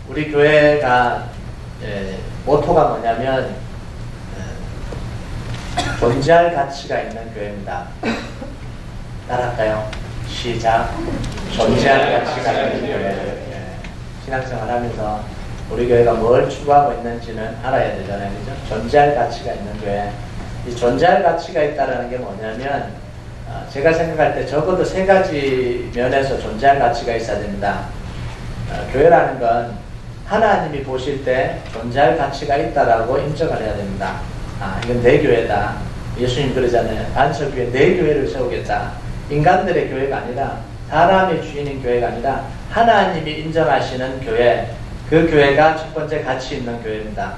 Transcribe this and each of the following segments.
우리 교회가 모토가 뭐냐면 존재할 가치가 있는 교회입니다. 따라할까요? 시작. 존재할 가치가 있는 교회. 신앙생활하면서 우리 교회가 뭘 추구하고 있는지는 알아야 되잖아요, 그죠? 존재할 가치가 있는 교회. 이 존재할 가치가 있다는 게 뭐냐면 제가 생각할 때 적어도 세 가지 면에서 존재할 가치가 있어야 됩니다. 교회라는 건 하나님이 보실 때 존재할 가치가 있다라고 인정을 해야 됩니다. 이건 내 교회다. 예수님 그러잖아요. 반석교회 내 교회를 세우겠다. 인간들의 교회가 아니라 사람의 주인인 교회가 아니라 하나님이 인정하시는 교회, 그 교회가 첫 번째 가치 있는 교회입니다.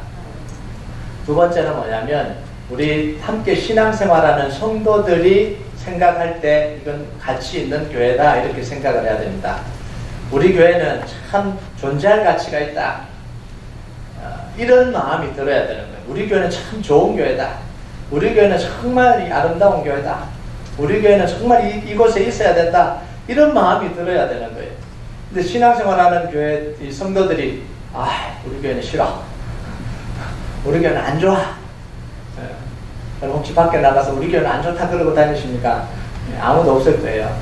두 번째는 뭐냐면 우리 함께 신앙생활하는 성도들이 생각할 때 이건 가치 있는 교회다 이렇게 생각을 해야 됩니다. 우리 교회는 참 존재할 가치가 있다. 이런 마음이 들어야 되는 거예요. 우리 교회는 참 좋은 교회다. 우리 교회는 정말 아름다운 교회다. 우리 교회는 정말 이곳에 있어야 된다. 이런 마음이 들어야 되는 거예요. 근데 신앙생활하는 교회 이 성도들이 우리 교회는 싫어. 우리 교회는 안 좋아. 그럼 혹시 밖에 나가서 우리 교회는 안 좋다 그러고 다니십니까? 아무도 없을 거예요.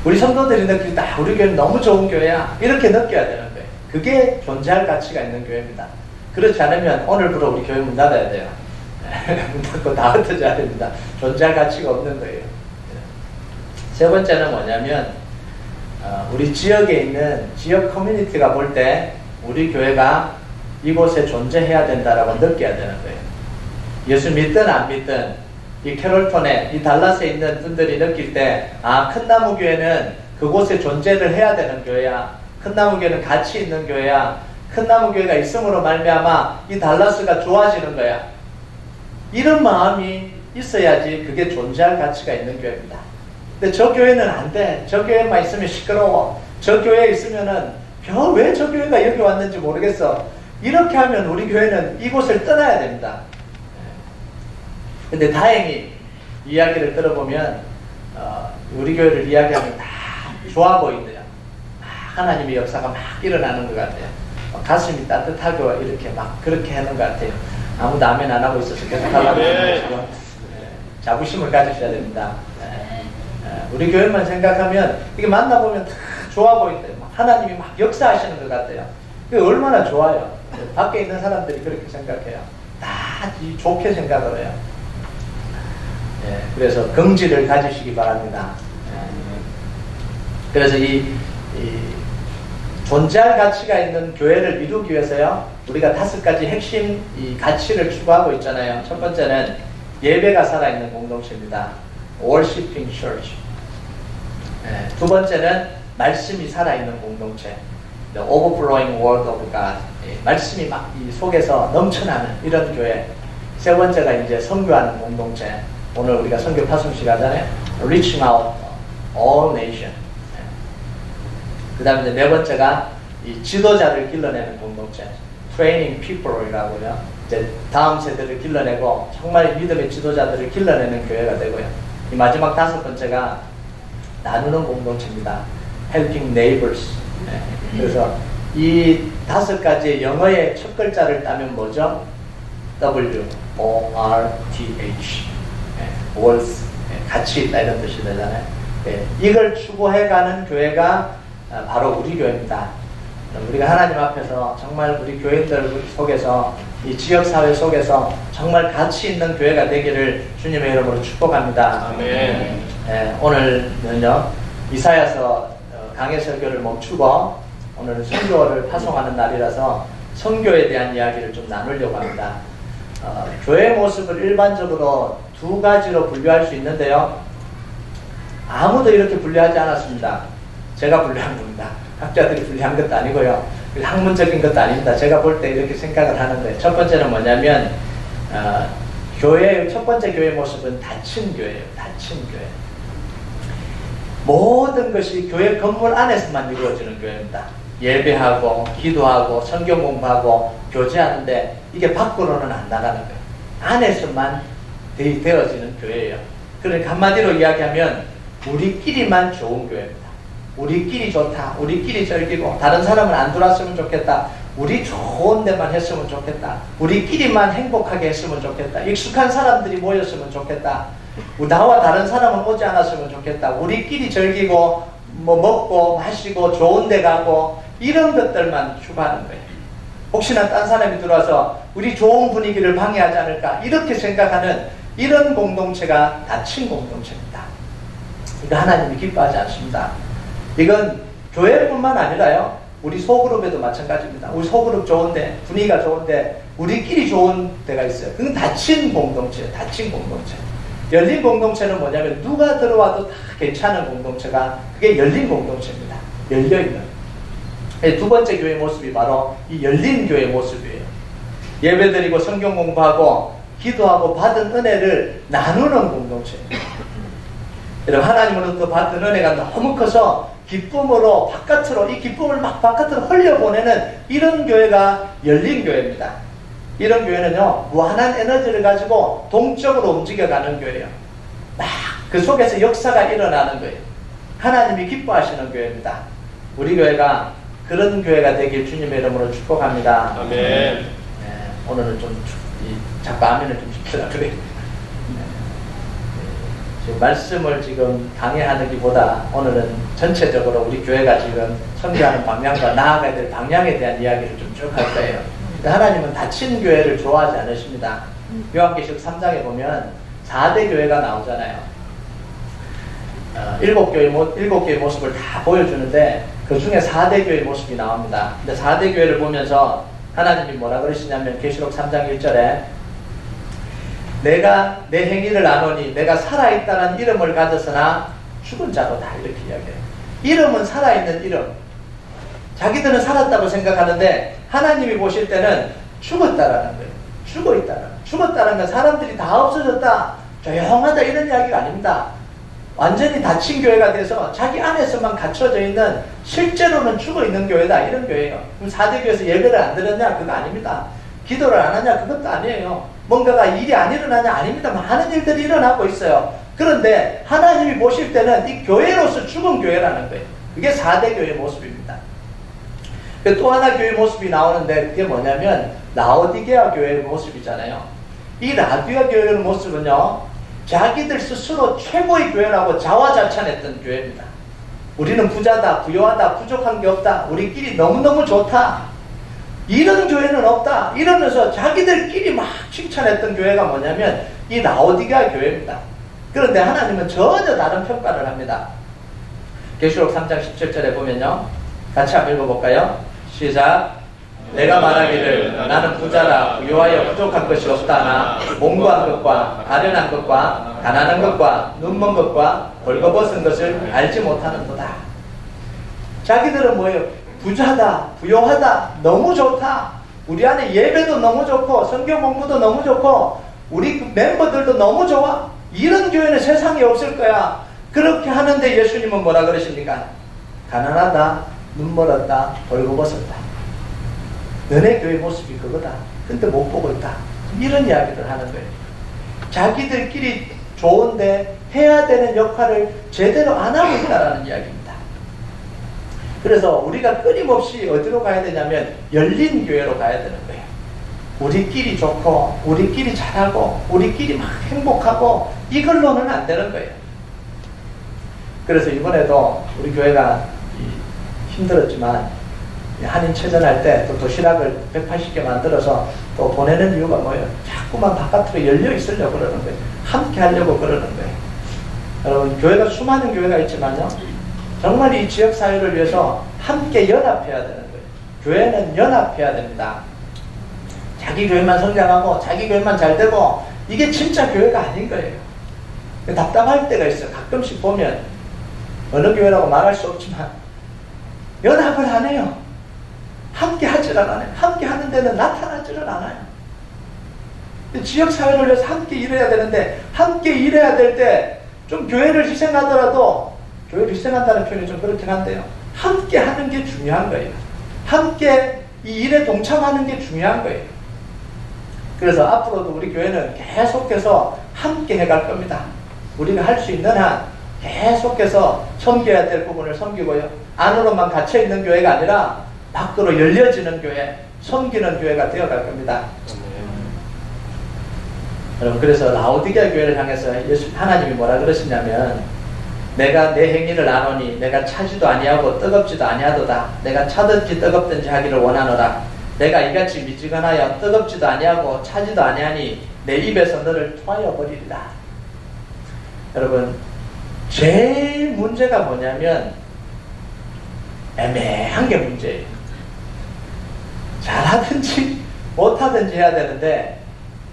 우리 성도들이 느낄 때 우리 교회는 너무 좋은 교회야. 이렇게 느껴야 되는 거예요. 그게 존재할 가치가 있는 교회입니다. 그렇지 않으면 오늘부터 우리 교회 문 닫아야 돼요. 문 닫고 다 흩어져야 됩니다. 존재할 가치가 없는 거예요. 세 번째는 뭐냐면 우리 지역에 있는 지역 커뮤니티가 볼 때 우리 교회가 이곳에 존재해야 된다라고 느껴야 되는 거예요. 예수 믿든 안 믿든 이 캐롤톤에 이 달라스에 있는 분들이 느낄 때 큰나무 교회는 그곳에 존재를 해야 되는 교회야. 큰나무 교회는 가치 있는 교회야. 큰나무 교회가 있음으로 말미암아 이 달라스가 좋아지는 거야. 이런 마음이 있어야지 그게 존재할 가치가 있는 교회입니다. 근데 저 교회는 안 돼. 저 교회만 있으면 시끄러워. 저 교회에 있으면은 왜 저 교회가 여기 왔는지 모르겠어. 이렇게 하면 우리 교회는 이곳을 떠나야 됩니다. 근데 다행히 이야기를 들어보면 우리 교회를 이야기하면 다 좋아 보인대요. 하나님의 역사가 막 일어나는 것 같아요. 가슴이 따뜻하고 이렇게 막 그렇게 하는 것 같아요. 아무도 아멘 안 하고 있어서 계속 하려고 지금 자부심을 가지셔야 됩니다. 우리 교회만 생각하면 이게 만나보면 다 좋아 보인대요. 하나님이 막 역사하시는 것 같아요. 그게 얼마나 좋아요. 밖에 있는 사람들이 그렇게 생각해요. 다 좋게 생각을 해요. 그래서 긍지를 가지시기 바랍니다. 그래서 이 존재할 가치가 있는 교회를 이루기 위해서요, 우리가 5가지 핵심 이 가치를 추구하고 있잖아요. 첫 번째는 예배가 살아있는 공동체입니다. Worshiping Church. 두 번째는 말씀이 살아있는 공동체. The Overflowing Word of God. 말씀이 막 이 속에서 넘쳐나는 이런 교회. 세 번째가 이제 선교하는 공동체. 오늘 우리가 선교 파송식 하잖아요. Reaching out all nation. 그 다음에 네 번째가 이 지도자를 길러내는 공동체. Training people이라고요. 이제 다음 세대를 길러내고 정말 믿음의 지도자들을 길러내는 교회가 되고요. 이 마지막 5번째가 나누는 공동체입니다. Helping neighbors. 그래서 이 5가지의 영어의 첫 글자를 따면 뭐죠? W-O-R-T-H. worth, 가치 있다 이런 뜻이 되잖아요. 이걸 추구해가는 교회가 바로 우리 교회입니다. 우리가 하나님 앞에서 정말 우리 교인들 속에서 이 지역사회 속에서 정말 가치 있는 교회가 되기를 주님의 이름으로 축복합니다. 아멘. 오늘은요 이사야서 강해 설교를 멈추고 오늘은 선교를 파송하는 날이라서 선교에 대한 이야기를 좀 나누려고 합니다. 교회 모습을 일반적으로 2가지로 분류할 수 있는데요, 아무도 이렇게 분류하지 않았습니다. 제가 분류한 겁니다. 학자들이 분류한 것도 아니고요, 학문적인 것도 아닙니다. 제가 볼 때 이렇게 생각을 하는데, 첫 번째는 뭐냐면 교회의 첫 번째 교회 모습은 닫힌 교회예요. 닫힌 교회. 모든 것이 교회 건물 안에서만 이루어지는 교회입니다. 예배하고 기도하고 성경 공부하고 교제하는데 이게 밖으로는 안 나가는 거예요. 안에서만 되어지는 교회예요. 그러니까 한마디로 이야기하면 우리끼리만 좋은 교회입니다. 우리끼리 좋다. 우리끼리 즐기고 다른 사람은 안 들어왔으면 좋겠다. 우리 좋은 데만 했으면 좋겠다. 우리끼리만 행복하게 했으면 좋겠다. 익숙한 사람들이 모였으면 좋겠다. 나와 다른 사람은 오지 않았으면 좋겠다. 우리끼리 즐기고 뭐 먹고 마시고 좋은 데 가고 이런 것들만 추구하는 거예요. 혹시나 딴 사람이 들어와서 우리 좋은 분위기를 방해하지 않을까 이렇게 생각하는 이런 공동체가 닫힌 공동체입니다. 이거 하나님이 기뻐하지 않습니다. 이건 교회뿐만 아니라요, 우리 소그룹에도 마찬가지입니다. 우리 소그룹 좋은데, 분위기가 좋은데 우리끼리 좋은 데가 있어요. 그건 닫힌 공동체예요. 닫힌 공동체. 열린 공동체는 뭐냐면 누가 들어와도 다 괜찮은 공동체가 그게 열린 공동체입니다. 열려있는. 두 번째 교회 모습이 바로 이 열린 교회 모습이에요. 예배드리고 성경 공부하고 기도하고 받은 은혜를 나누는 공동체입니다. 여러분, 하나님으로부터 받은 은혜가 너무 커서 기쁨으로 바깥으로, 이 기쁨을 막 바깥으로 흘려보내는 이런 교회가 열린 교회입니다. 이런 교회는요, 무한한 에너지를 가지고 동적으로 움직여가는 교회예요. 막 그 속에서 역사가 일어나는 거예요. 하나님이 기뻐하시는 교회입니다. 우리 교회가 그런 교회가 되길 주님의 이름으로 축복합니다. 아멘. 네, 오늘은 좀 자꾸 아멘을 좀 시키라 그래요. 지금 말씀을 지금 강의하기보다 오늘은 전체적으로 우리 교회가 지금 선교하는 방향과 나아가야 될 방향에 대한 이야기를 좀 쭉 할 거예요. 하나님은 닫힌 교회를 좋아하지 않으십니다. 요한계시록 3장에 보면 4대 교회가 나오잖아요. 7개의 모습을 다 보여주는데 그 중에 4대 교회의 모습이 나옵니다. 근데 4대 교회를 보면서 하나님이 뭐라 그러시냐면 계시록 3장 1절에 내가 내 행위를 아노니 내가 살아있다는 이름을 가졌으나 죽은 자로다 이렇게 이야기해요. 이름은 살아있는 이름. 자기들은 살았다고 생각하는데 하나님이 보실 때는 죽었다라는 거예요. 죽어있다라는. 죽었다는 건 사람들이 다 없어졌다, 조용하다 이런 이야기가 아닙니다. 완전히 닫힌 교회가 돼서 자기 안에서만 갇혀져 있는, 실제로는 죽어있는 교회다 이런 교회예요. 그럼 4대 교회에서 예배를 안 드렸냐? 그거 아닙니다. 기도를 안 하냐? 그것도 아니에요. 뭔가가 일이 안 일어나냐? 아닙니다. 많은 일들이 일어나고 있어요. 그런데 하나님이 보실 때는 이 교회로서 죽은 교회라는 거예요. 그게 4대 교회의 모습입니다. 또 하나 교회 모습이 나오는데 그게 뭐냐면 라오디게아 교회의 모습이잖아요. 이 라디오아 교회의 모습은요, 자기들 스스로 최고의 교회라고 자화자찬했던 교회입니다. 우리는 부자다, 부유하다, 부족한 게 없다, 우리끼리 너무너무 좋다, 이런 교회는 없다 이러면서 자기들끼리 막 칭찬했던 교회가 뭐냐면 이 라오디게아 교회입니다. 그런데 하나님은 전혀 다른 평가를 합니다. 계시록 3장 17절에 보면요, 같이 한번 읽어볼까요? 시작. 내가 말하기를 나는 부자라 부유하여 부족한 것이 없다나 몽고한 것과 가련한 것과 가난한 것과 눈먼 것과 벌거벗은 것을 알지 못하는도다. 자기들은 뭐예요? 부자다, 부유하다, 너무 좋다, 우리 안에 예배도 너무 좋고 성경 공부도 너무 좋고 우리 멤버들도 너무 좋아, 이런 교회는 세상에 없을 거야. 그렇게 하는데 예수님은 뭐라 그러십니까? 가난하다, 눈멀었다, 벌거벗었다. 너네 교회 모습이 그거다. 근데 못 보고 있다. 이런 이야기를 하는 거예요. 자기들끼리 좋은데 해야 되는 역할을 제대로 안 하고 있다라는 이야기입니다. 그래서 우리가 끊임없이 어디로 가야 되냐면 열린 교회로 가야 되는 거예요. 우리끼리 좋고 우리끼리 잘하고 우리끼리 막 행복하고 이걸로는 안 되는 거예요. 그래서 이번에도 우리 교회가 힘들었지만 한인체전할 때 또 도시락을 180개 만들어서 또 보내는 이유가 뭐예요? 자꾸만 바깥으로 열려 있으려고 그러는 거예요. 함께 하려고 그러는 거예요. 여러분, 교회가 수많은 교회가 있지만요, 정말 이 지역사회를 위해서 함께 연합해야 되는 거예요. 교회는 연합해야 됩니다. 자기 교회만 성장하고 자기 교회만 잘 되고 이게 진짜 교회가 아닌 거예요. 답답할 때가 있어요. 가끔씩 보면 어느 교회라고 말할 수 없지만 연합을 안 해요. 함께 하질 않아요. 함께 하는 데는 나타나지를 않아요. 지역사회를 위해서 함께 일해야 되는데 함께 일해야 될 때 좀 교회를 희생하더라도, 교회를 희생한다는 표현이 좀 그렇긴 한데요, 함께 하는 게 중요한 거예요. 함께 이 일에 동참하는 게 중요한 거예요. 그래서 앞으로도 우리 교회는 계속해서 함께 해갈 겁니다. 우리가 할 수 있는 한 계속해서 섬겨야 될 부분을 섬기고요. 안으로만 갇혀있는 교회가 아니라 밖으로 열려지는 교회, 섬기는 교회가 되어갈 겁니다. 여러분, 그래서 라오디게아 교회를 향해서 하나님이 뭐라 그러시냐면, 내가 내 행위를 아노니 내가 차지도 아니하고 뜨겁지도 아니하도다. 내가 차든지 뜨겁든지 하기를 원하노라. 내가 이같이 미지근하여 뜨겁지도 아니하고 차지도 아니하니 내 입에서 너를 토하여 버리리라. 여러분, 제일 문제가 뭐냐면 애매한 게 문제예요. 잘하든지 못하든지 해야 되는데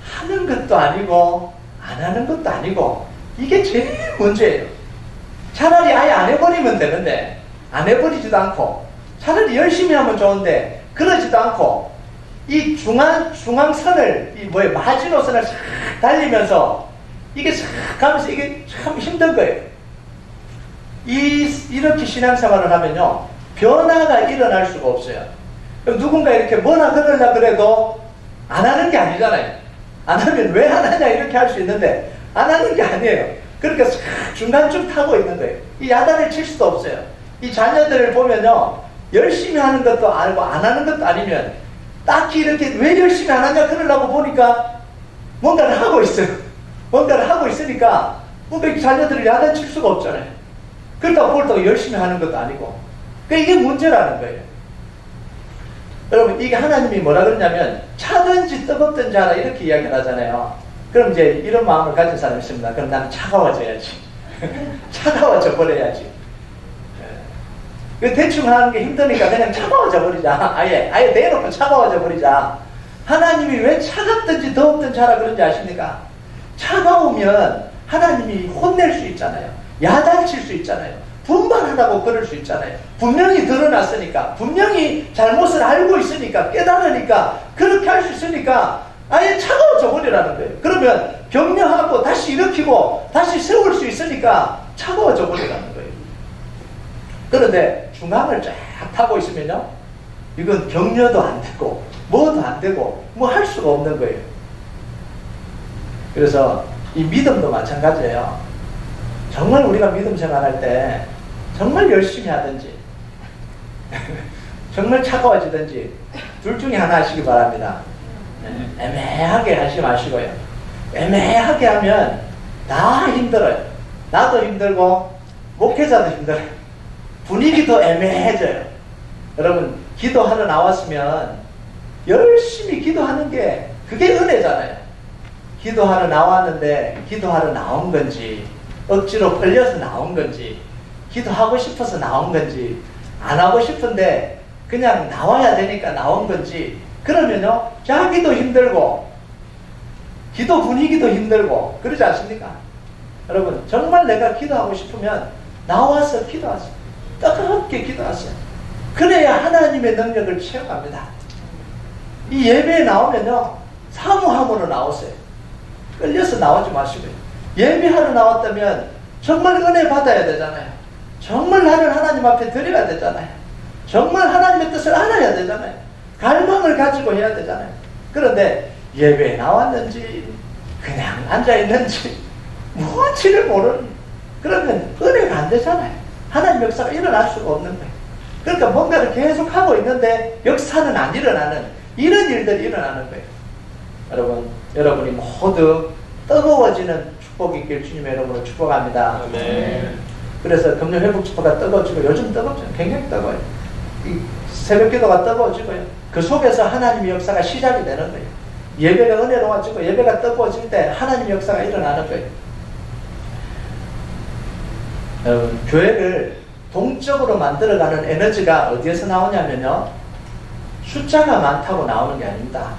하는 것도 아니고 안 하는 것도 아니고, 이게 제일 문제예요. 차라리 아예 안 해버리면 되는데 안 해버리지도 않고, 차라리 열심히 하면 좋은데 그러지도 않고, 이 중앙선을 마지노선을 싹 달리면서 이게 싹 가면서 이게 참 힘든 거예요. 이렇게 신앙생활을 하면요, 변화가 일어날 수가 없어요. 누군가 이렇게 뭐나 그러려 그래도 안 하는 게 아니잖아요. 안 하면 왜 안 하냐 이렇게 할 수 있는데 안 하는 게 아니에요. 그러니까 중간쯤 타고 있는 거예요. 이 야단을 칠 수도 없어요. 이 자녀들을 보면요, 열심히 하는 것도 아니고 안 하는 것도 아니면 딱히 이렇게 왜 열심히 안 하냐 그러려고 보니까 뭔가를 하고 있어요. 뭔가를 하고 있으니까 자녀들을 야단 칠 수가 없잖아요. 그렇다고 열심히 하는 것도 아니고. 그러니까 이게 문제라는 거예요. 여러분, 이게 하나님이 뭐라 그러냐면 차든지 뜨겁든지 하라 이렇게 이야기를 하잖아요. 그럼 이제 이런 마음을 가진 사람이 있습니다. 그럼 나는 차가워져야지. 차가워져 버려야지. 대충 하는 게 힘드니까 그냥 차가워져 버리자. 아예 대놓고 차가워져 버리자. 하나님이 왜 차갑든지 더웠든지 하라 그런지 아십니까? 차가우면 하나님이 혼낼 수 있잖아요. 야단칠 수 있잖아요. 분발하라고 그럴 수 있잖아요. 분명히 드러났으니까, 분명히 잘못을 알고 있으니까, 깨달으니까, 그렇게 할 수 있으니까 아예 차가워져 버리라는 거예요. 그러면 격려하고 다시 일으키고 다시 세울 수 있으니까 차가워져 버리라는 거예요. 그런데 중앙을 쫙 타고 있으면요, 이건 격려도 안 되고 뭐도 안 되고 뭐 할 수가 없는 거예요. 그래서 이 믿음도 마찬가지예요. 정말 우리가 믿음 생활할 때 정말 열심히 하든지 정말 차가워지든지 둘 중에 하나 하시기 바랍니다. 애매하게 하지 마시고요. 애매하게 하면 다 힘들어요. 나도 힘들고 목회자도 힘들어요. 분위기도 애매해져요. 여러분, 기도하러 나왔으면 열심히 기도하는 게 그게 은혜잖아요. 기도하러 나왔는데 기도하러 나온 건지, 억지로 끌려서 나온 건지, 기도하고 싶어서 나온 건지, 안 하고 싶은데 그냥 나와야 되니까 나온 건지, 그러면요, 자기도 힘들고 기도 분위기도 힘들고 그러지 않습니까? 여러분, 정말 내가 기도하고 싶으면 나와서 기도하세요. 뜨겁게 기도하세요. 그래야 하나님의 능력을 체험합니다. 이 예배에 나오면요, 사모함으로 나오세요. 끌려서 나오지 마시고요. 예배하러 나왔다면 정말 은혜 받아야 되잖아요. 정말 나를 하나님 앞에 드려야 되잖아요. 정말 하나님의 뜻을 알아야 되잖아요. 갈망을 가지고 해야 되잖아요. 그런데 예배에 나왔는지 그냥 앉아있는지 무엇지를 모르는, 그러면 은혜가 안 되잖아요. 하나님 역사가 일어날 수가 없는 거예요. 그러니까 뭔가를 계속 하고 있는데 역사는 안 일어나는 이런 일들이 일어나는 거예요. 여러분이 모두 뜨거워지는 축복이 있길 주님의 이름으로 축복합니다. 아멘. 그래서 금요 회복 축복가 뜨거워지고, 요즘 뜨겁잖아요. 굉장히 뜨거워요. 이 새벽 기도가 뜨거워지고요. 그 속에서 하나님의 역사가 시작이 되는 거예요. 예배가 은혜로워지고 예배가 뜨거워질 때 하나님의 역사가 일어나는 거예요. 여러분, 교회를 동적으로 만들어가는 에너지가 어디에서 나오냐면요, 숫자가 많다고 나오는 게 아닙니다.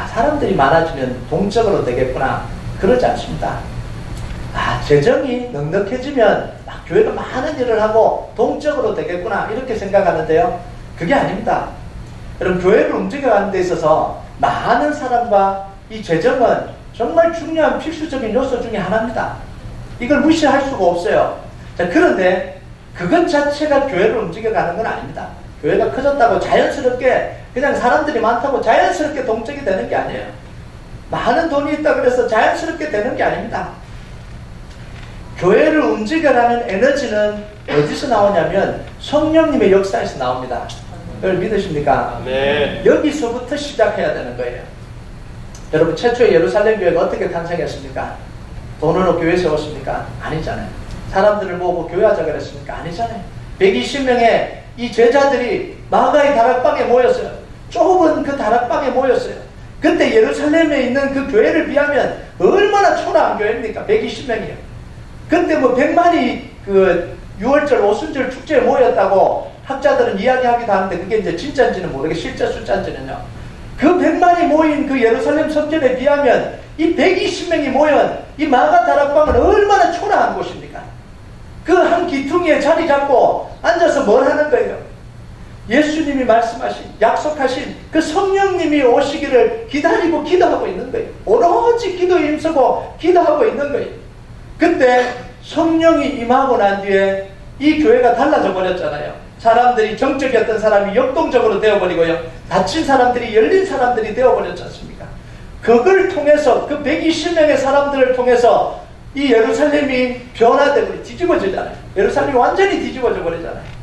사람들이 많아지면 동적으로 되겠구나, 그러지 않습니다. 재정이 넉넉해지면 교회가 많은 일을 하고 동적으로 되겠구나, 이렇게 생각하는데요, 그게 아닙니다. 여러분, 교회를 움직여가는 데 있어서 많은 사람과 이 재정은 정말 중요한 필수적인 요소 중에 하나입니다. 이걸 무시할 수가 없어요. 자, 그런데 그것 자체가 교회를 움직여가는 건 아닙니다. 교회가 커졌다고 자연스럽게, 그냥 사람들이 많다고 자연스럽게 동적이 되는 게 아니에요. 많은 돈이 있다 그래서 자연스럽게 되는 게 아닙니다. 교회를 움직여라는 에너지는 어디서 나오냐면 성령님의 역사에서 나옵니다. 그걸 믿으십니까? 네. 여기서부터 시작해야 되는 거예요. 여러분, 최초의 예루살렘 교회가 어떻게 탄생했습니까? 돈으로 교회 세웠습니까? 아니잖아요. 사람들을 모으고 교회하자 그랬습니까? 아니잖아요. 120명의 이 제자들이 마가의 다락방에 모였어요. 좁은 그 다락방에 모였어요. 그때 예루살렘에 있는 그 교회를 비하면 얼마나 초라한 교회입니까? 120명이요. 그때 뭐 100만이 그 6월절 오순절 축제에 모였다고 학자들은 이야기하기도 하는데 그게 이제 진짜인지는 모르게 실제 숫자인지는요. 그 100만이 모인 그 예루살렘 성전에 비하면 이 120명이 모인 이 마가 다락방은 얼마나 초라한 곳입니까? 그 한 기퉁이에 자리 잡고 앉아서 뭘 하는 거예요? 예수님이 말씀하신, 약속하신 그 성령님이 오시기를 기다리고 기도하고 있는 거예요. 오로지 기도에 힘쓰고 기도하고 있는 거예요. 근데 성령이 임하고 난 뒤에 이 교회가 달라져 버렸잖아요. 사람들이 정적이었던 사람이 역동적으로 되어버리고요. 닫힌 사람들이 열린 사람들이 되어버렸지 않습니까? 그걸 통해서 그 120명의 사람들을 통해서 이 예루살렘이 변화되고 뒤집어지잖아요. 예루살렘이 완전히 뒤집어져 버리잖아요.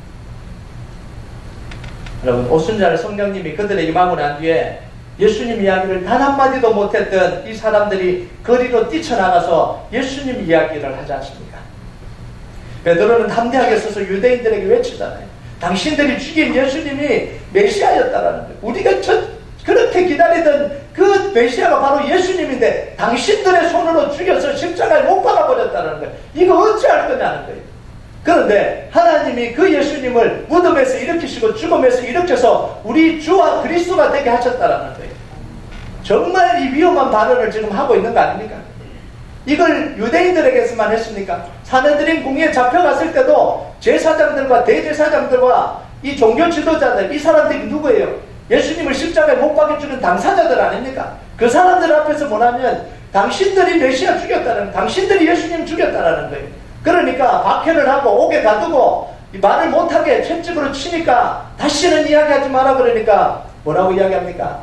여러분, 오순절 성령님이 그들에게 임하고 난 뒤에 예수님 이야기를 단 한마디도 못했던 이 사람들이 거리로 뛰쳐나가서 예수님 이야기를 하지 않습니까? 베드로는 담대하게 서서 유대인들에게 외치잖아요. 당신들이 죽인 예수님이 메시아였다라는 거예요. 우리가 그렇게 기다리던 그 메시아가 바로 예수님인데 당신들의 손으로 죽여서 십자가에 못 박아버렸다는 거예요. 이거 어찌할 거냐는 거예요. 그런데 하나님이 그 예수님을 무덤에서 일으키시고 죽음에서 일으켜서 우리 주와 그리스도가 되게 하셨다라는 거예요. 정말 이 위험한 발언을 지금 하고 있는 거 아닙니까? 이걸 유대인들에게서만 했습니까? 사내들인 궁에 잡혀갔을 때도 제사장들과 대제사장들과 이 종교 지도자들, 이 사람들이 누구예요? 예수님을 십자가에 못 박여주는 당사자들 아닙니까? 그 사람들 앞에서 뭐냐면 당신들이 메시아 죽였다는, 당신들이 예수님 죽였다라는 거예요. 그러니까 박해를 하고 옥에 가두고 말을 못하게 채찍으로 치니까 다시는 이야기하지 마라 그러니까 뭐라고 이야기합니까?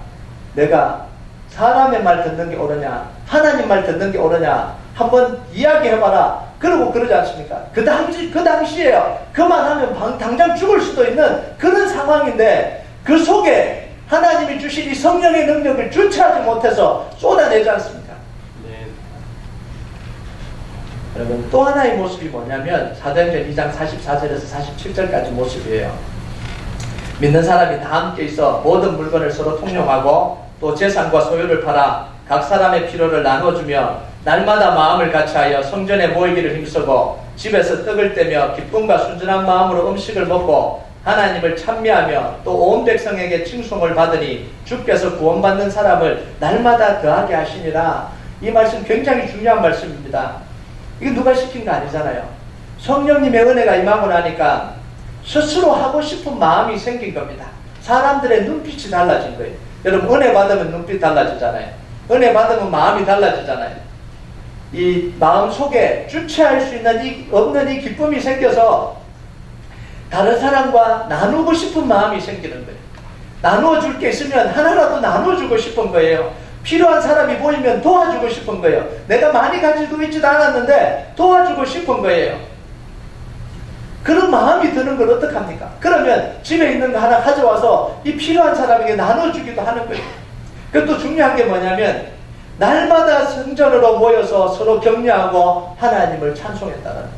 내가 사람의 말 듣는 게 옳으냐 하나님 말 듣는 게 옳으냐 한번 이야기해봐라. 그러고 그러지 않습니까? 그 당시에요. 그만하면 당장 죽을 수도 있는 그런 상황인데 그 속에 하나님이 주신 이 성령의 능력을 주체하지 못해서 쏟아내지 않습니까? 네. 여러분, 또 하나의 모습이 뭐냐면 사도행전 2장 44절에서 47절까지 모습이에요. 믿는 사람이 다 함께 있어 모든 물건을 서로 통용하고 또 재산과 소유를 팔아 각 사람의 필요를 나눠주며 날마다 마음을 같이하여 성전에 모이기를 힘쓰고 집에서 떡을 떼며 기쁨과 순전한 마음으로 음식을 먹고 하나님을 찬미하며 또 온 백성에게 칭송을 받으니 주께서 구원받는 사람을 날마다 더하게 하시니라. 이 말씀 굉장히 중요한 말씀입니다. 이게 누가 시킨 거 아니잖아요. 성령님의 은혜가 임하고 나니까 스스로 하고 싶은 마음이 생긴 겁니다. 사람들의 눈빛이 달라진 거예요. 여러분, 은혜 받으면 눈빛 달라지잖아요. 은혜 받으면 마음이 달라지잖아요. 이 마음 속에 주체할 수 있는 없는 이 기쁨이 생겨서 다른 사람과 나누고 싶은 마음이 생기는 거예요. 나누어 줄 게 있으면 하나라도 나눠주고 싶은 거예요. 필요한 사람이 보이면 도와주고 싶은 거예요. 내가 많이 가지고 있지도 않았는데 도와주고 싶은 거예요. 그런 마음이 드는 걸 어떡합니까? 그러면 집에 있는 거 하나 가져와서 이 필요한 사람에게 나눠주기도 하는 거예요. 그것도 중요한 게 뭐냐면 날마다 성전으로 모여서 서로 격려하고 하나님을 찬송했다는 거예요.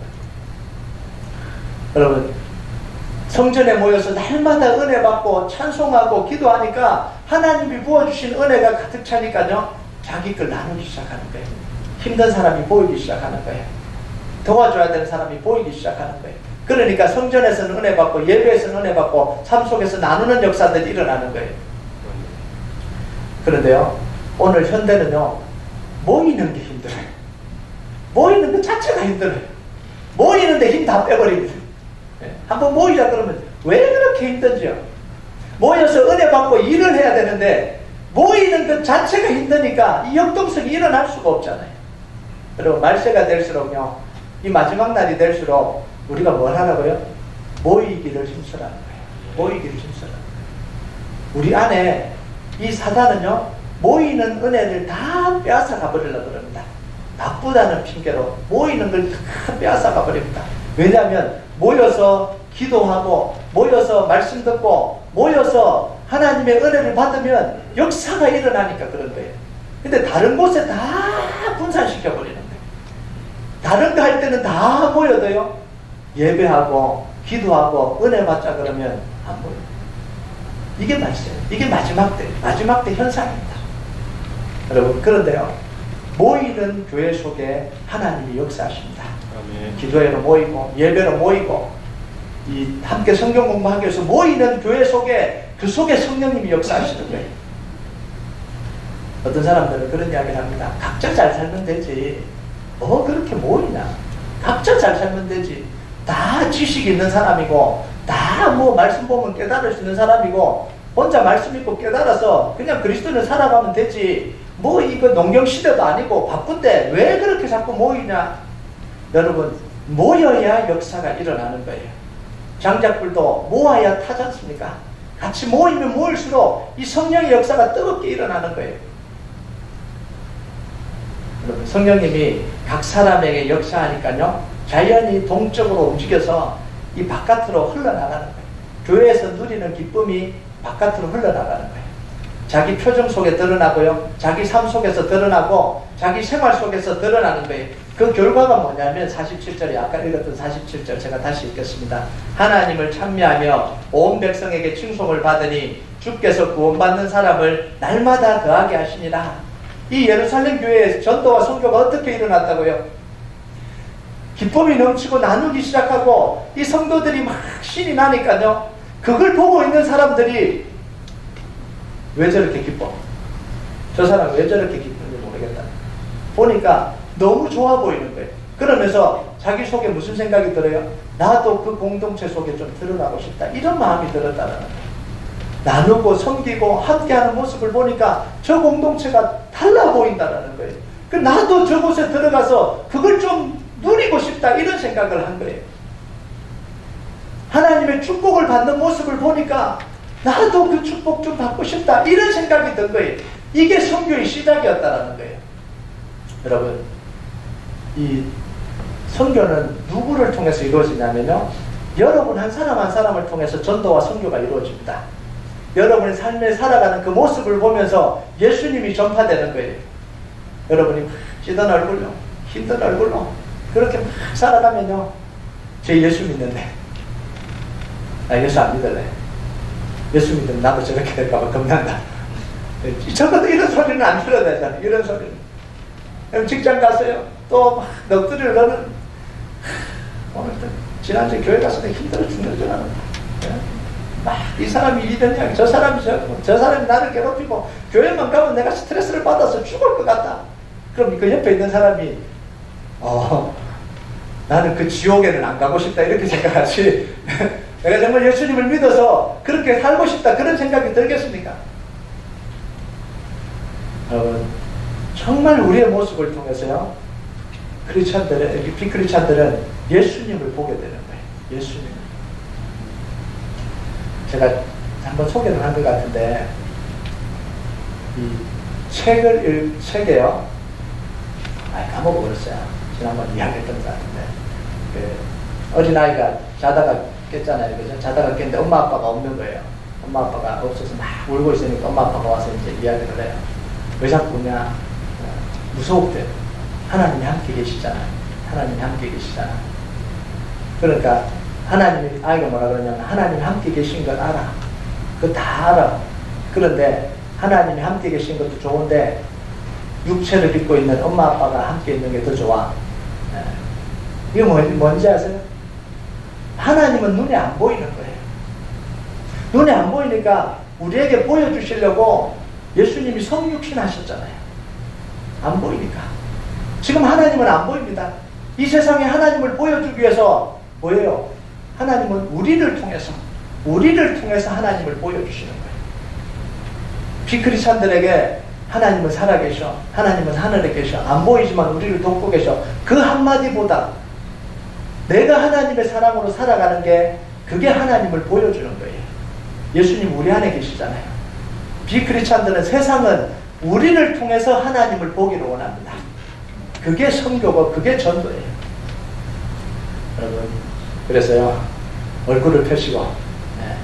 여러분, 성전에 모여서 날마다 은혜 받고 찬송하고 기도하니까 하나님이 부어주신 은혜가 가득 차니까요, 자기 걸 나누기 시작하는 거예요. 힘든 사람이 보이기 시작하는 거예요. 도와줘야 되는 사람이 보이기 시작하는 거예요. 그러니까 성전에서는 은혜 받고 예배에서는 은혜 받고 삶 속에서 나누는 역사들이 일어나는 거예요. 그런데요, 오늘 현대는요, 모이는 게 힘들어요. 모이는 것 자체가 힘들어요. 모이는데 힘 다 빼버립니다. 한번 모이자 그러면 왜 그렇게 힘든지요? 모여서 은혜 받고 일을 해야 되는데 모이는 것 자체가 힘드니까 이 역동성이 일어날 수가 없잖아요. 여러분, 말세가 될수록요, 이 마지막 날이 될수록 우리가 뭘 하라고요? 모이기를 힘쓰라는 거예요. 모이기를 힘쓰라는 거예요. 우리 안에 이 사단은요, 모이는 은혜를 다 빼앗아 가버리려고 그럽니다. 나쁘다는 핑계로 모이는 걸 다 빼앗아가 버립니다. 왜냐하면 모여서 기도하고 모여서 말씀 듣고 모여서 하나님의 은혜를 받으면 역사가 일어나니까 그런 거예요. 근데 다른 곳에 다 분산시켜 버리는 거예요. 다른 거 할 때는 다 모여도요, 예배하고 기도하고 은혜 받자 그러면 안 모여요. 이게 말씀이에요. 이게 마지막 때 현상입니다. 여러분, 그런데요, 모이는 교회 속에 하나님이 역사하십니다. 아멘. 기도회로 모이고 예배로 모이고 이 함께 성경 공부하기 위해서 모이는 교회 속에 그 속에 성령님이 역사하시는 거예요. 어떤 사람들은 그런 이야기를 합니다. 각자 잘 살면 되지, 뭐 그렇게 모이냐, 각자 잘 살면 되지, 다 지식이 있는 사람이고 다 뭐 말씀 보면 깨달을 수 있는 사람이고 혼자 말씀 읽고 깨달아서 그냥 그리스도를 살아가면 되지, 뭐 이거 농경시대도 아니고 바쁜데 왜 그렇게 자꾸 모이냐. 여러분, 모여야 역사가 일어나는 거예요. 장작불도 모아야 타지 않습니까? 같이 모이면 모일수록 이 성령의 역사가 뜨겁게 일어나는 거예요. 여러분, 성령님이 각 사람에게 역사하니까요, 자연히 동적으로 움직여서 이 바깥으로 흘러나가는 거예요. 교회에서 누리는 기쁨이 바깥으로 흘러나가는 거예요. 자기 표정 속에 드러나고요, 자기 삶 속에서 드러나고 자기 생활 속에서 드러나는 거예요. 그 결과가 뭐냐면 47절에 아까 읽었던 47절 제가 다시 읽겠습니다. 하나님을 찬미하며 온 백성에게 칭송을 받으니 주께서 구원받는 사람을 날마다 더하게 하시니라. 이 예루살렘 교회의 전도와 선교가 어떻게 일어났다고요? 기쁨이 넘치고 나누기 시작하고 이 성도들이 막 신이 나니까요, 그걸 보고 있는 사람들이 왜 저렇게 기뻐? 저 사람 왜 저렇게 기쁜지 모르겠다. 보니까 너무 좋아 보이는 거예요. 그러면서 자기 속에 무슨 생각이 들어요? 나도 그 공동체 속에 좀 드러나고 싶다, 이런 마음이 들었다는 거예요. 나누고 섬기고 함께하는 모습을 보니까 저 공동체가 달라 보인다는 거예요. 그 나도 저곳에 들어가서 그걸 좀 누리고 싶다, 이런 생각을 한 거예요. 하나님의 축복을 받는 모습을 보니까 나도 그 축복 좀 받고 싶다, 이런 생각이 든 거예요. 이게 선교의 시작이었다는 거예요. 여러분, 이 선교는 누구를 통해서 이루어지냐면요, 여러분 한 사람 한 사람을 통해서 전도와 선교가 이루어집니다. 여러분의 삶에 살아가는 그 모습을 보면서 예수님이 전파되는 거예요. 여러분이 찌든 얼굴로, 힘든 얼굴로 그렇게 막 살아가면요, 제 예수 믿는데, 나 예수 안 믿을래, 예수 믿으면 나도 저렇게 될까봐 겁난다, 적어도 이런 소리는 안 들어야 되잖아요. 이런 소리는. 직장 가서요, 또 막 넋두리를 너는 오늘도 지난주에 교회 가서 힘들어 죽는 줄 알았다. 막 이 사람이 이런 이야기, 저 사람이 저 사람이 나를 괴롭히고 교회만 가면 내가 스트레스를 받아서 죽을 것 같다. 그럼 그 옆에 있는 사람이 나는 그 지옥에는 안 가고 싶다, 이렇게 생각하지 내가 정말 예수님을 믿어서 그렇게 살고 싶다, 그런 생각이 들겠습니까? 여러분, 정말 우리의 모습을 통해서요, 비크리스찬들은 예수님을 보게 되는 거예요. 예수님을. 제가 한번 소개를 한 것 같은데, 이 책에요, 까먹어버렸어요. 지난번 이야기했던 것 같은데, 그 어린아이가 자다가 깼잖아요. 그죠? 자다가 깼는데 엄마 아빠가 없는 거예요. 엄마 아빠가 없어서 막 울고 있으니까 엄마 아빠가 와서 이제 이야기를 해요. 왜 자꾸 우냐? 무서웠대요. 하나님이 함께 계시잖아요. 하나님이 함께 계시잖아. 그러니까 하나님이, 아이가 뭐라 그러냐면, 하나님이 함께 계신 걸 알아. 그거 다 알아. 그런데 하나님이 함께 계신 것도 좋은데 육체를 입고 있는 엄마 아빠가 함께 있는 게 더 좋아. 이게 뭔지 아세요? 하나님은 눈에 안 보이는 거예요. 눈에 안 보이니까 우리에게 보여주시려고 예수님이 성육신 하셨잖아요. 안 보이니까. 지금 하나님은 안 보입니다. 이 세상에 하나님을 보여주기 위해서 뭐예요? 하나님은 우리를 통해서 하나님을 보여주시는 거예요. 비크리스찬들에게 하나님은 살아계셔, 하나님은 하늘에 계셔, 안 보이지만 우리를 돕고 계셔, 그 한마디보다 내가 하나님의 사랑으로 살아가는 게, 그게 하나님을 보여주는 거예요. 예수님 우리 안에 계시잖아요. 비크리스찬들은, 세상은 우리를 통해서 하나님을 보기를 원합니다. 그게 선교고 그게 전도예요. 여러분, 그래서요, 얼굴을 펴시고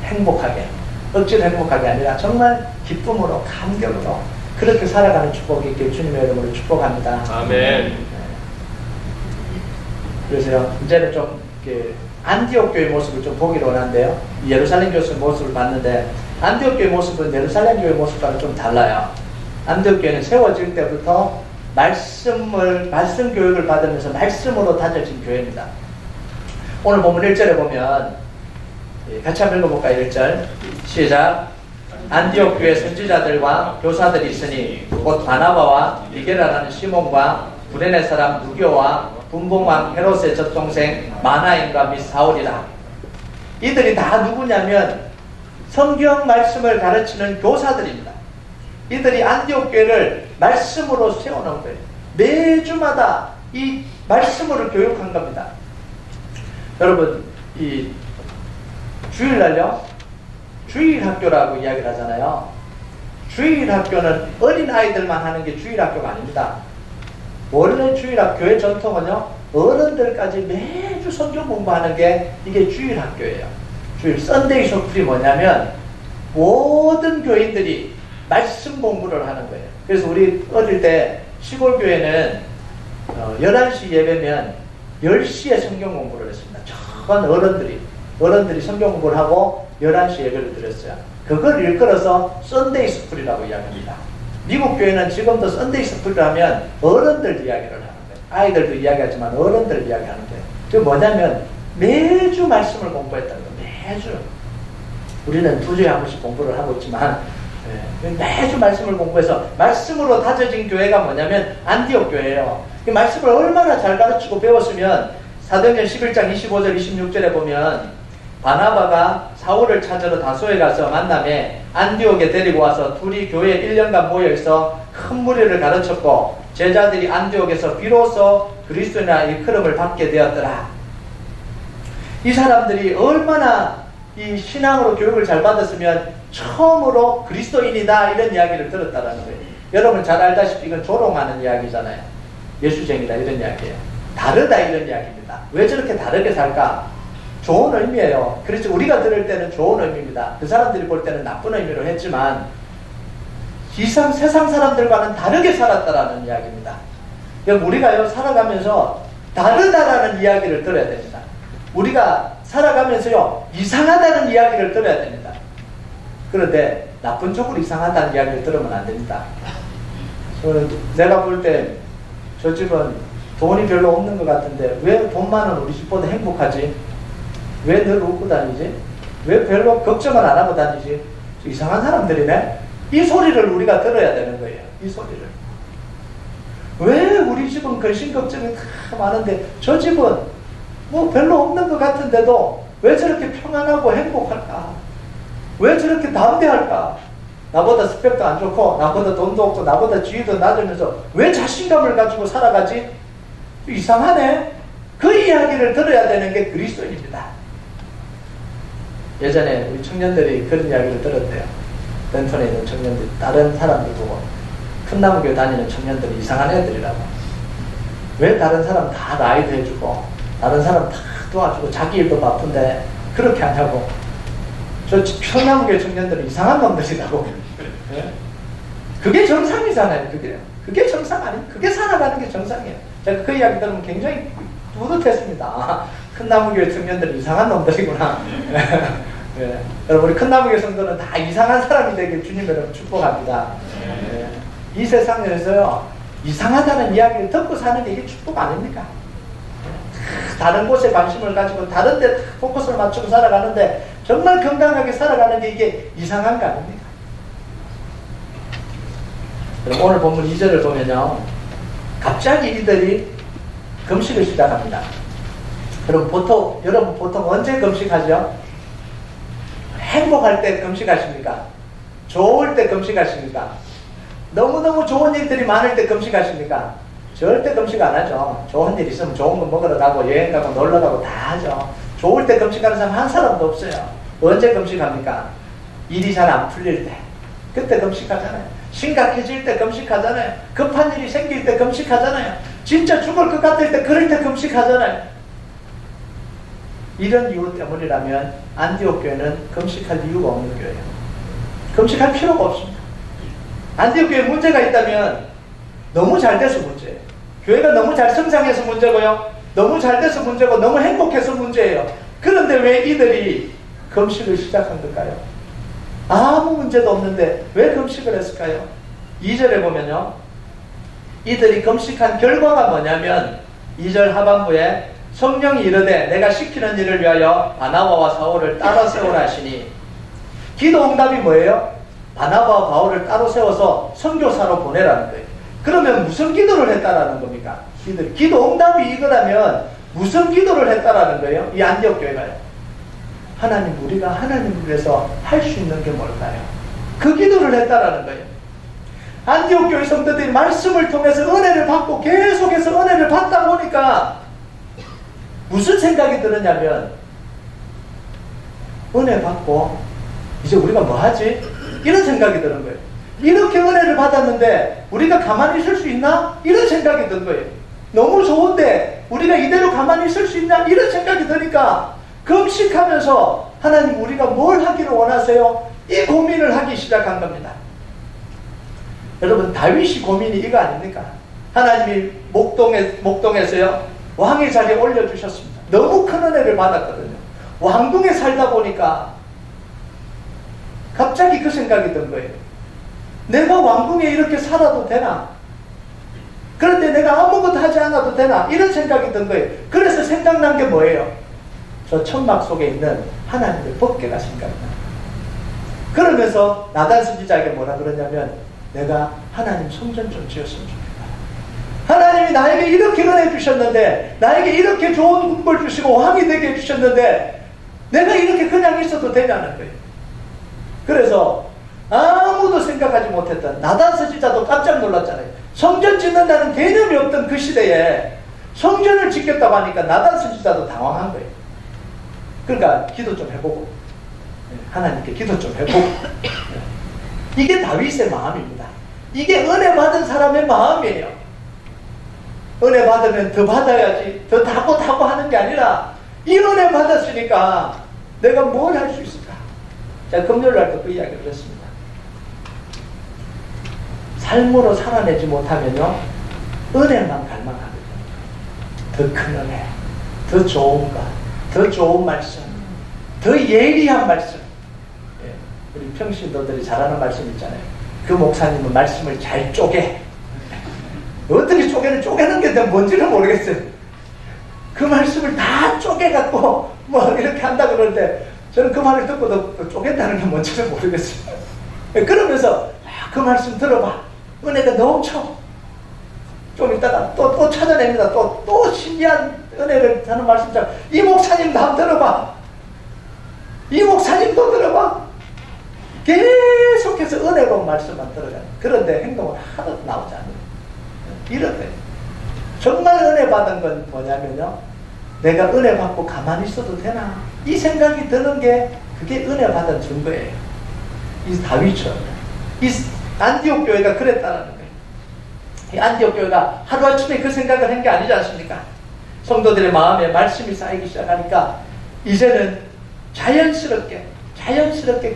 행복하게, 억지로 행복하게 아니라 정말 기쁨으로, 감격으로 그렇게 살아가는 축복이 있길 주님의 이름으로 축복합니다. 아멘. 그래서요, 이제는 좀 안디옥 교회 모습을 좀 보기로 원한데요. 예루살렘 교회 모습을 봤는데 안디옥 교회 모습은 예루살렘 교회 모습과는 좀 달라요. 안디옥 교회는 세워질 때부터 말씀 교육을 받으면서 말씀으로 다져진 교회입니다. 오늘 본문 1절에 보면 같이 한번 읽어볼까요? 1절 시작. 안디옥 교회 선지자들과 교사들이 있으니 곧 바나바와 니게라라는 시몬과 구레네 사람 루교와 분봉왕 헤롯의 젖동생 마나임과 및 사울이라. 이들이 다 누구냐면 성경 말씀을 가르치는 교사들입니다. 이들이 안디옥 교회를 말씀으로 세워놓은 거예요. 매주마다 이 말씀으로 교육한 겁니다. 여러분, 이 주일날요, 주일학교라고 이야기를 하잖아요. 주일학교는 어린아이들만 하는 게 주일학교가 아닙니다. 원래 주일학교의 전통은요, 어른들까지 매주 성경 공부하는 게 이게 주일학교예요. 주일 썬데이 소풀이 뭐냐면 모든 교인들이 말씀 공부를 하는 거예요. 그래서 우리 어릴 때 시골 교회는 11시 예배면 10시에 성경 공부를 했습니다. 전 어른들이 성경 공부를 하고 11시 예배를 드렸어요. 그걸 일컬어서 썬데이 스쿨이라고 이야기합니다. 미국 교회는 지금도 썬데이 스쿨을 하면 어른들 이야기를 하는 거예요. 아이들도 이야기하지만 어른들 이야기하는 거예요. 그게 뭐냐면 매주 말씀을 공부했다는 거예요. 매주. 우리는 2주에 한 번씩 공부를 하고 있지만 매주 말씀을 공부해서 말씀으로 다져진 교회가 뭐냐면 안디옥 교회예요. 이 말씀을 얼마나 잘 가르치고 배웠으면 사도행전 11장 25절 26절에 보면 바나바가 사울을 찾으러 다소에 가서 만남에 안디옥에 데리고 와서 둘이 교회에 1년간 모여있어 큰 무리를 가르쳤고 제자들이 안디옥에서 비로소 그리스도인이라 일컬음을 받게 되었더라. 이 사람들이 얼마나 이 신앙으로 교육을 잘 받았으면 처음으로 그리스도인이다 이런 이야기를 들었다라는 거예요. 여러분 잘 알다시피 이건 조롱하는 이야기잖아요. 예수쟁이다 이런 이야기예요. 다르다 이런 이야기입니다. 왜 저렇게 다르게 살까? 좋은 의미예요. 그렇지, 우리가 들을 때는 좋은 의미입니다. 그 사람들이 볼 때는 나쁜 의미로 했지만 세상 사람들과는 다르게 살았다라는 이야기입니다. 우리가요 살아가면서 다르다라는 이야기를 들어야 됩니다. 우리가 살아가면서요 이상하다는 이야기를 들어야 됩니다. 그런데 나쁜 쪽으로 이상하다는 이야기를 들으면 안 됩니다. 내가 볼 때 저 집은 돈이 별로 없는 것 같은데 왜 돈 많은 우리 집보다 행복하지? 왜 늘 웃고 다니지? 왜 별로 걱정을 안 하고 다니지? 이상한 사람들이네? 이 소리를 우리가 들어야 되는 거예요. 이 소리를. 왜 우리 집은 근심 걱정이 다 많은데 저 집은 뭐 별로 없는 것 같은데도 왜 저렇게 평안하고 행복할까? 왜 저렇게 담대할까? 나보다 스펙도 안 좋고 나보다 돈도 없고 나보다 지위도 낮으면서 왜 자신감을 가지고 살아가지? 이상하네. 그 이야기를 들어야 되는 게 그리스도인입니다. 예전에 우리 청년들이 그런 이야기를 들었대요. 런던에 있는 청년들이 다른 사람들 보고 큰나무교회 다니는 청년들이 이상한 애들이라고. 왜 다른 사람 다 라이드 해주고 다른 사람 다 도와주고 자기 일도 바쁜데 그렇게 하냐고. 저 큰나무교회 청년들은 이상한 놈들이라고. 네? 그게 정상이잖아요. 그게 정상 아니에요. 그게 살아가는 게 정상이에요. 제가 그 이야기 들으면 굉장히 뿌듯했습니다. 큰나무교회 청년들은 이상한 놈들이구나. 네. 여러분 우리 큰나무교회 성도는 다 이상한 사람이 되길 주님으로 축복합니다. 네. 이 세상에서요 이상하다는 이야기를 듣고 사는 게 이게 축복 아닙니까? 다른 곳에 관심을 가지고 다른 데 포커스를 맞추고 살아가는데 정말 건강하게 살아가는 게 이게 이상한 거 아닙니까? 그럼 오늘 본문 2절을 보면요 갑자기 이들이 금식을 시작합니다. 여러분 보통 언제 금식하죠? 행복할 때 금식하십니까? 좋을 때 금식하십니까? 너무너무 좋은 일들이 많을 때 금식하십니까? 절대 금식 안 하죠. 좋은 일 있으면 좋은 거 먹으러 가고 여행 가고 놀러 가고 다 하죠. 좋을 때 금식하는 사람 한 사람도 없어요. 언제 금식합니까? 일이 잘 안 풀릴 때 그때 금식하잖아요. 심각해질 때 금식하잖아요. 급한 일이 생길 때 금식하잖아요. 진짜 죽을 것 같을 때 그럴 때 금식하잖아요. 이런 이유 때문이라면 안디옥 교회는 금식할 이유가 없는 교회예요. 금식할 필요가 없습니다. 안디옥 교회에 문제가 있다면 너무 잘 돼서 문제예요. 교회가 너무 잘 성장해서 문제고요. 너무 잘 돼서 문제고 너무 행복해서 문제예요. 그런데 왜 이들이 금식을 시작한 걸까요? 아무 문제도 없는데 왜 금식을 했을까요? 2절에 보면요. 이들이 금식한 결과가 뭐냐면 2절 하반부에 성령이 이르되 내가 시키는 일을 위하여 바나바와 사울을 따로 세우라 하시니 기도 응답이 뭐예요? 바나바와 바울을 따로 세워서 선교사로 보내라는 거예요. 그러면 무슨 기도를 했다라는 겁니까? 이들 기도 응답이 이거라면 무슨 기도를 했다라는 거예요? 이 안디옥 교회가요. 하나님, 우리가 하나님을 위해서 할 수 있는 게 뭘까요? 그 기도를 했다라는 거예요. 안디옥 교회 성도들이 말씀을 통해서 은혜를 받고 계속해서 은혜를 받다 보니까 무슨 생각이 들었냐면 은혜 받고 이제 우리가 뭐 하지? 이런 생각이 드는 거예요. 이렇게 은혜를 받았는데 우리가 가만히 있을 수 있나? 이런 생각이 든 거예요. 너무 좋은데 우리가 이대로 가만히 있을 수 있나? 이런 생각이 드니까 금식하면서 하나님, 우리가 뭘 하기를 원하세요? 이 고민을 하기 시작한 겁니다. 여러분, 다윗이 고민이 이거 아닙니까? 하나님이 목동에서요 왕의 자리에 올려주셨습니다. 너무 큰 은혜를 받았거든요. 왕궁에 살다 보니까 갑자기 그 생각이 든 거예요. 내가 왕궁에 이렇게 살아도 되나? 그런데 내가 아무것도 하지 않아도 되나? 이런 생각이 든 거예요. 그래서 생각난 게 뭐예요? 저 천막 속에 있는 하나님의 법궤가 생각이 나요. 그러면서 나단 선지자에게 뭐라 그러냐면 내가 하나님 성전 좀 지었으면 좋겠다. 하나님이 나에게 이렇게 은혜 주셨는데, 나에게 이렇게 좋은 군벌 주시고 왕이 되게 해주셨는데 내가 이렇게 그냥 있어도 되냐는 거예요. 그래서 아무도 생각하지 못했던 나단 선지자도 깜짝 놀랐잖아요. 성전 짓는다는 개념이 없던 그 시대에 성전을 짓겠다고 하니까 나단 선지자도 당황한 거예요. 그러니까 기도 좀 해보고, 하나님께 기도 좀 해보고. 이게 다윗의 마음입니다. 이게 은혜 받은 사람의 마음이에요. 은혜 받으면 더 받아야지, 더 다고 하는 게 아니라 이 은혜 받았으니까 내가 뭘 할 수 있을까? 제가 금요일날 그 이야기를 했습니다. 삶으로 살아내지 못하면요 은혜만 갈망하거든요. 더 큰 은혜, 더 좋은 것, 더 좋은 말씀, 더 예리한 말씀. 우리 평신도들이 잘하는 말씀 있잖아요. 그 목사님은 말씀을 잘 쪼개. 어떻게 쪼개는 게 뭔지는 모르겠어요. 그 말씀을 다 쪼개갖고 뭐 이렇게 한다 그러는데 저는 그 말을 듣고도 쪼갠다는 게 뭔지는 모르겠어요. 그러면서 그 말씀 들어봐. 은혜가 넘쳐. 좀 이따가 또 찾아냅니다. 또 신기한 은혜를 하는 말씀처럼 이 목사님도 한번 들어봐. 이 목사님도 들어봐. 계속해서 은혜로운 말씀만 들어가요. 그런데 행동은 하나도 나오지 않아요. 이렇게 정말 은혜 받은 건 뭐냐면요, 내가 은혜 받고 가만히 있어도 되나? 이 생각이 드는 게 그게 은혜 받은 증거예요. 이 다윗처럼 이 안디옥 교회가 그랬다는 거예요. 이 안디옥 교회가 하루아침에 그 생각을 한 게 아니지 않습니까? 성도들의 마음에 말씀이 쌓이기 시작하니까 이제는 자연스럽게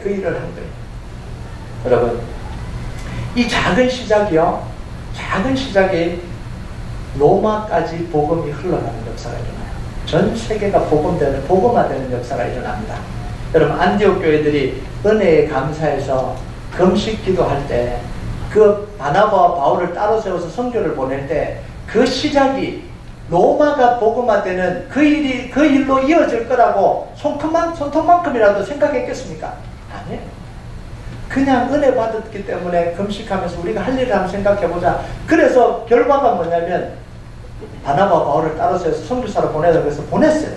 그 일을 한 거예요. 여러분, 이 작은 시작이 로마까지 복음이 흘러가는 역사가 일어나요. 전 세계가 복음화되는 역사가 일어납니다. 여러분, 안디옥 교회들이 은혜에 감사해서 금식 기도할 때, 그 바나바와 바울을 따로 세워서 선교를 보낼 때 그 시작이 로마가 복음화되는 그 일로 이어질 거라고 손톱만큼이라도 생각했겠습니까? 아니에요. 그냥 은혜 받았기 때문에 금식하면서 우리가 할 일을 한번 생각해보자. 그래서 결과가 뭐냐면 바나바와 바울을 따로 세워서 선교사로 보내라고 해서 보냈어요.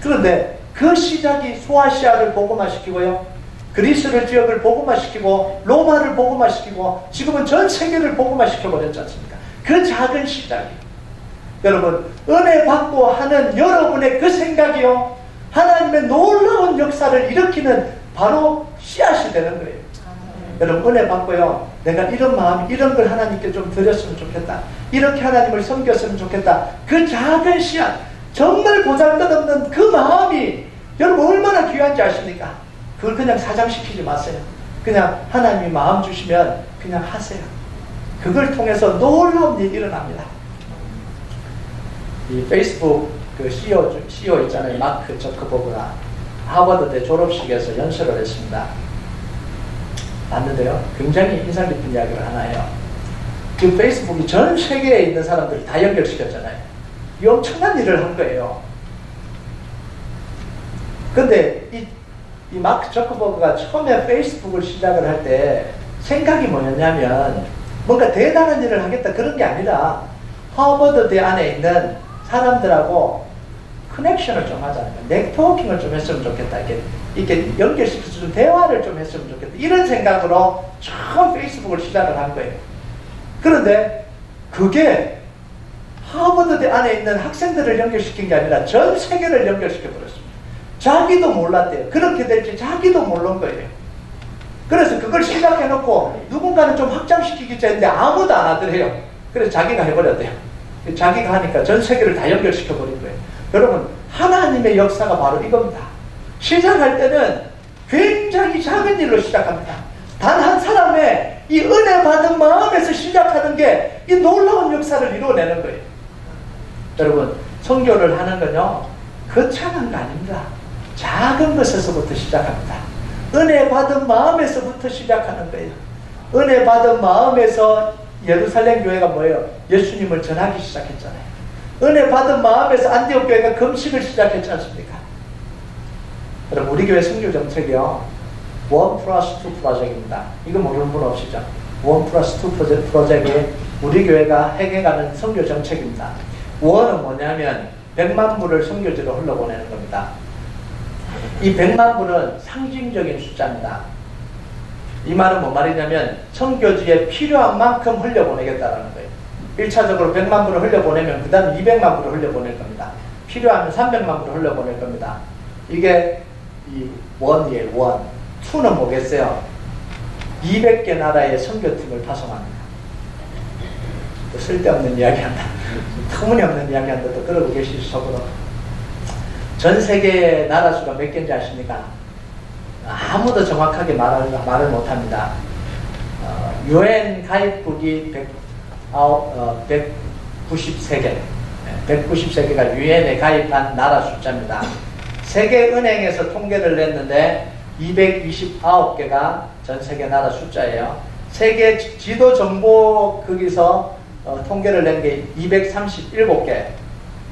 그런데 그 시작이 소아시아를 복음화시키고요, 그리스 지역을 복음화시키고 로마를 복음화시키고 지금은 전 세계를 복음화시켜버렸지 않습니까? 그 작은 시작이, 여러분, 은혜 받고 하는 여러분의 그 생각이요, 하나님의 놀라운 역사를 일으키는 바로 씨앗이 되는 거예요. 여러분 은혜 받고요. 내가 이런 마음, 이런 걸 하나님께 좀 드렸으면 좋겠다. 이렇게 하나님을 섬겼으면 좋겠다. 그 작은 씨앗, 정말 보잘것없는 그 마음이 여러분 얼마나 귀한지 아십니까? 그걸 그냥 사장시키지 마세요. 그냥 하나님이 마음 주시면 그냥 하세요. 그걸 통해서 놀라운 일이 일어납니다. 이 페이스북 그 CEO 있잖아요. 마크 저커버그가 하버드대 졸업식에서 연설을 했습니다. 봤는데요. 굉장히 인상 깊은 이야기를 하나 해요. 지금 페이스북이 전 세계에 있는 사람들을 다 연결시켰잖아요. 이 엄청난 일을 한 거예요. 근데 이 마크 저커버그가 처음에 페이스북을 시작을 할 때 생각이 뭐였냐면 뭔가 대단한 일을 하겠다 그런 게 아니라 하버드대 안에 있는 사람들하고 커넥션을 좀 하자는 거예요. 네트워킹을 좀 했으면 좋겠다. 이렇게 연결시켜서 좀 대화를 좀 했으면 좋겠다. 이런 생각으로 처음 페이스북을 시작을 한 거예요. 그런데 그게 하버드대 안에 있는 학생들을 연결시킨 게 아니라 전 세계를 연결시켜 버렸습니다. 자기도 몰랐대요. 그렇게 될지 자기도 모르는 거예요. 그래서 그걸 시작해놓고 누군가는 좀 확장시키겠지 했는데 아무도 안 하더래요. 그래서 자기가 해버렸대요. 자기가 하니까 전 세계를 다 연결시켜버린 거예요. 여러분, 하나님의 역사가 바로 이겁니다. 시작할 때는 굉장히 작은 일로 시작합니다. 단 한 사람의 이 은혜 받은 마음에서 시작하는 게 이 놀라운 역사를 이루어내는 거예요. 여러분, 선교를 하는 건요, 거창한 거 아닙니다. 작은 것에서부터 시작합니다. 은혜 받은 마음에서부터 시작하는 거예요. 은혜 받은 마음에서 예루살렘 교회가 뭐예요? 예수님을 전하기 시작했잖아요. 은혜 받은 마음에서 안디옥 교회가 금식을 시작했지 않습니까? 여러분, 우리 교회 선교 정책이요, 1+2 프로젝트입니다. 이거 모르는 분 없으시죠? 1+2 프로젝트에 우리 교회가 해결하는 선교 정책입니다. 1은 뭐냐면 100만 불을 선교지로 흘러보내는 겁니다. 이 100만 불은 상징적인 숫자입니다. 이 말은 뭔 말이냐면 선교지에 필요한 만큼 흘려보내겠다라는 거예요. 1차적으로 100만 불을 흘려보내면 그 다음에 200만 불을 흘려보낼 겁니다. 필요하면 300만 불을 흘려보낼 겁니다. 이게 이 1이에요. 1. 2는 뭐겠어요? 200개 나라의 선교팀을 파송합니다. 또 쓸데없는 이야기한다. 터무니없는 이야기한다. 또 그러고 계실 속으로. 전 세계 나라 수가 몇 개인지 아십니까? 아무도 정확하게 말을 못합니다. UN 가입국이 193개. 193개가 UN에 가입한 나라 숫자입니다. 세계은행에서 통계를 냈는데 229개가 전 세계 나라 숫자예요. 세계 지도 정보 거기서 통계를 낸 게 237개.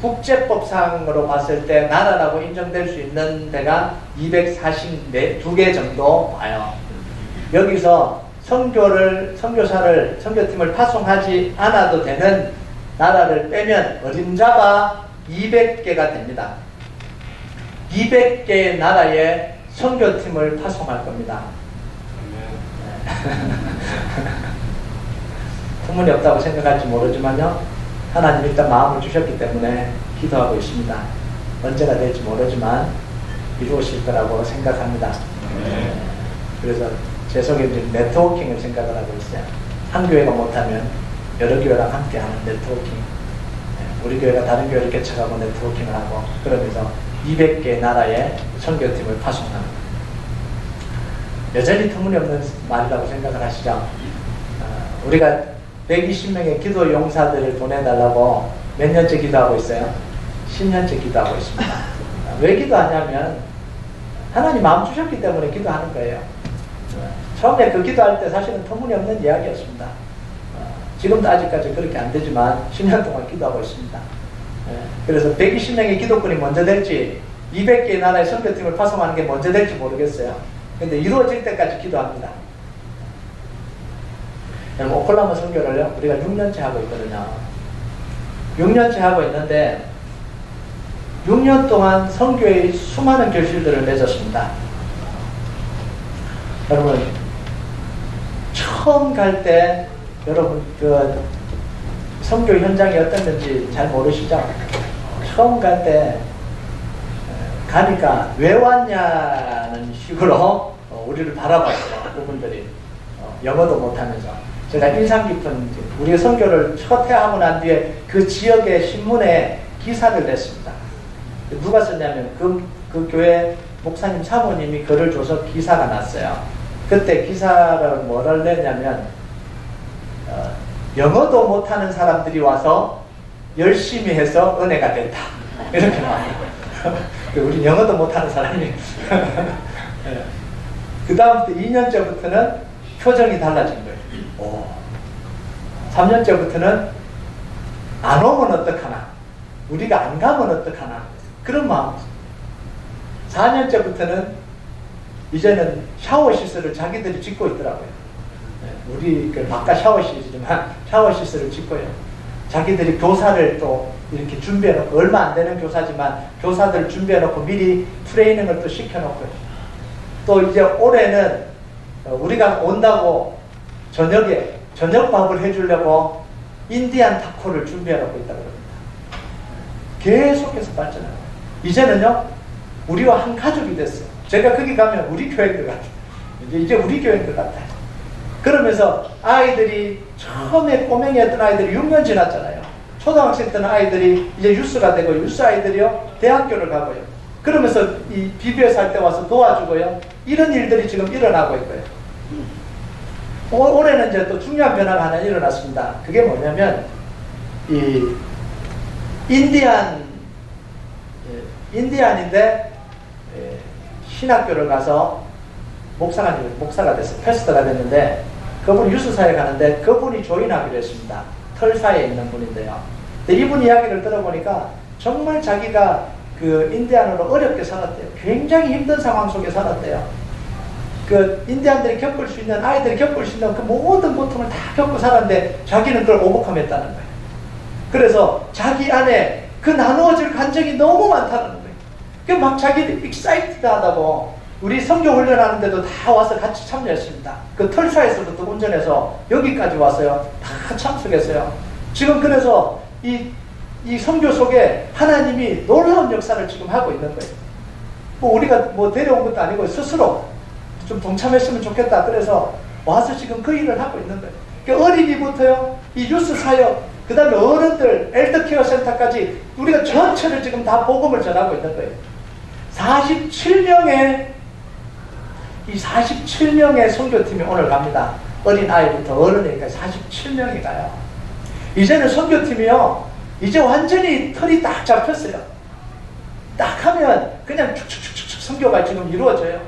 국제법상으로 봤을 때 나라라고 인정될 수 있는 데가 242개 정도 와요. 여기서 선교팀을 파송하지 않아도 되는 나라를 빼면 어림잡아 200개가 됩니다. 200개의 나라에 선교팀을 파송할 겁니다. 터무니없다고 생각할지 모르지만요, 하나님 일단 마음을 주셨기 때문에 기도하고 있습니다. 언제가 될지 모르지만 이루어질 거라고 생각합니다. 그래서 제 속에 이제 네트워킹을 생각을 하고 있어요. 한 교회가 못하면 여러 교회랑 함께 하는 네트워킹. 우리 교회가 다른 교회를 개척하고 네트워킹을 하고, 그러면서 200개 나라의 선교팀을 파송합니다. 여전히 터무니없는 말이라고 생각을 하시죠? 우리가 120명의 기도 용사들을 보내달라고 몇 년째 기도하고 있어요? 10년째 기도하고 있습니다. 왜 기도하냐면 하나님 마음 주셨기 때문에 기도하는 거예요. 처음에 그 기도할 때 사실은 터무니없는 이야기였습니다. 지금도 아직까지 그렇게 안 되지만 10년 동안 기도하고 있습니다. 그래서 120명의 기도꾼이 먼저 될지 200개의 나라의 선교팀을 파송하는 게 먼저 될지 모르겠어요. 근데 이루어질 때까지 기도합니다. 오클라호마 선교를요, 우리가 6년째 하고 있거든요. 6년째 하고 있는데 6년 동안 선교의 수많은 결실들을 맺었습니다. 여러분, 처음 갈 때 여러분 그 선교 현장이 어땠는지 잘 모르시죠? 처음 갈 때 가니까 왜 왔냐는 식으로 우리를 바라봤어요. 그분들이 영어도 못하면서. 제가 인상 깊은, 우리가 선교를 첫 해하고 난 뒤에 그 지역의 신문에 기사를 냈습니다. 누가 썼냐면 그 교회 목사님 사모님이 글을 줘서 기사가 났어요. 그때 기사를 뭐를 냈냐면 영어도 못하는 사람들이 와서 열심히 해서 은혜가 됐다, 이렇게 나와요. 우리 영어도 못하는 사람이 그 다음부터 2년째부터는 표정이 달라진 거예요. 3년째부터는 안 오면 어떡하나, 우리가 안 가면 어떡하나, 그런 마음. 4년째부터는 이제는 샤워 시설을 자기들이 짓고 있더라고요. 우리 그 바깥 샤워 시설이지만 샤워 시설을 짓고요. 자기들이 교사를 또 이렇게 준비해놓고, 얼마 안 되는 교사지만 교사들 준비해놓고 미리 트레이닝을 또 시켜놓고요. 또 이제 올해는 우리가 온다고 저녁에 저녁밥을 해주려고 인디안 타코를 준비해놓고 있다고 합니다. 계속해서 발전하고, 이제는요 우리와 한 가족이 됐어요. 제가 거기 가면 우리 교회인 것 같아요. 이제 우리 교회인 것 같아요. 그러면서 아이들이, 처음에 꼬맹이였던 아이들이 6년 지났잖아요. 초등학생 때는 아이들이 이제 유스가 되고, 유스 아이들이요 대학교를 가고요. 그러면서 이 BBS 할 때 와서 도와주고요. 이런 일들이 지금 일어나고 있고요. 올해는 이제 또 중요한 변화가 하나 일어났습니다. 그게 뭐냐면, 이 인디안인데 신학교를 가서 목사가 됐어요. 패스터가 됐는데, 그분이 유스사에 가는데 그분이 조인하기로 했습니다. 털사에 있는 분인데요. 근데 이분 이야기를 들어보니까 정말 자기가 그 인디안으로 어렵게 살았대요. 굉장히 힘든 상황 속에 살았대요. 그 인디안들이 겪을 수 있는, 아이들이 겪을 수 있는 그 모든 고통을 다 겪고 살았는데 자기는 그걸 오버컴했다는 거예요. 그래서 자기 안에 그 나누어질 감정이 너무 많다는 거예요. 그 막 자기들 익사이티드 하다고, 우리 선교 훈련하는데도 다 와서 같이 참여했습니다. 그 털사에서부터 운전해서 여기까지 왔어요. 다 참석했어요. 지금 그래서 이 선교 속에 하나님이 놀라운 역사를 지금 하고 있는 거예요. 뭐 우리가 뭐 데려온 것도 아니고 스스로 좀 동참했으면 좋겠다. 그래서 와서 지금 그 일을 하고 있는 거예요. 그 어린이부터요, 이 유스 사역, 그 다음에 어른들, 엘더케어 센터까지 우리가 전체를 지금 다 복음을 전하고 있는 거예요. 47명의 선교팀이 오늘 갑니다. 어린아이부터 어른에까지 47명이 가요. 이제는 선교팀이요, 이제 완전히 털이 딱 잡혔어요. 딱 하면 그냥 축축축축 선교가 지금 이루어져요.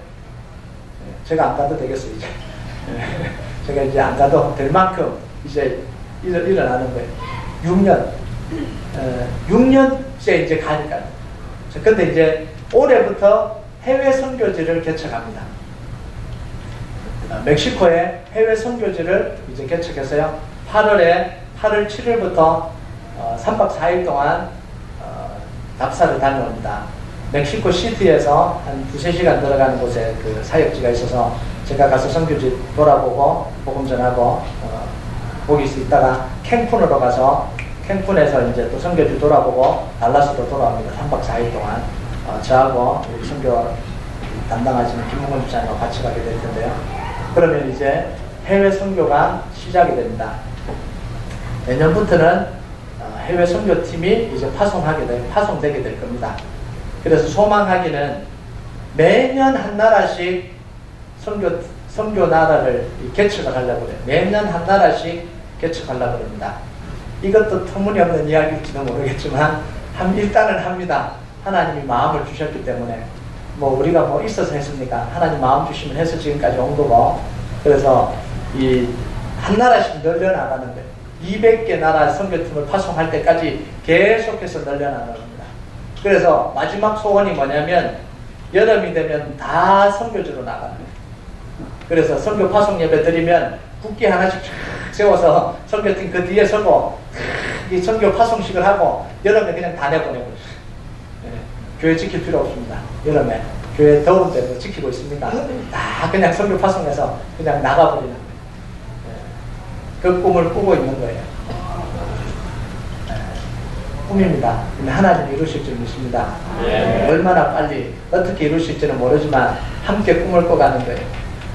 제가 안 가도 되겠어요, 이제. 제가 이제 안 가도 될 만큼 이제 일어나는 거예요. 6년째 이제 가니까요. 근데 이제 올해부터 해외 선교지를 개척합니다. 멕시코에 해외 선교지를 이제 개척해서요, 8월 7일부터 3박 4일 동안 답사를 다녀옵니다. 멕시코 시티에서 한 2-3시간 들어가는 곳에 그 사역지가 있어서 제가 가서 선교지 돌아보고 복음 전하고 거기서 있다가 캔쿤으로 가서, 캔쿤에서 이제 또 선교지 돌아보고 달라스로 돌아옵니다. 3박 4일 동안 저하고 우리 선교 담당하시는 김문건 집사님과 같이 가게 될 텐데요. 그러면 이제 해외 선교가 시작이 됩니다. 내년부터는 해외 선교팀이 이제 파송되게 될 겁니다. 그래서 소망하기는 매년 한 나라씩 선교 나라를 개척을 하려고 해요. 매년 한 나라씩 개척하려고 합니다. 이것도 터무니없는 이야기일지도 모르겠지만 일단은 합니다. 하나님이 마음을 주셨기 때문에, 뭐 우리가 뭐 있어서 했습니까? 하나님 마음 주시면 해서 지금까지 온 거고, 그래서 이 한 나라씩 늘려나가는 거예요. 200개 나라 선교팀을 파송할 때까지 계속해서 늘려나가는 겁니다. 그래서 마지막 소원이 뭐냐면, 여름이 되면 다 선교지로 나가는 거예요. 그래서 선교 파송 예배 드리면 국기 하나씩 쫙 세워서 선교팀 그 뒤에 서고 이 선교 파송식을 하고, 여름에 그냥 다 내보내고 있어요. 교회 지킬 필요 없습니다. 여름에 교회 더운데 뭐 지키고 있습니까? 다 그냥 선교 파송해서 그냥 나가버리는 거예요. 그 꿈을 꾸고 있는 거예요. 꿈입니다. 근데 하나님 이루실 줄 믿습니다. 얼마나 빨리 어떻게 이루실지는 모르지만 함께 꿈을 꿔가는 거예요.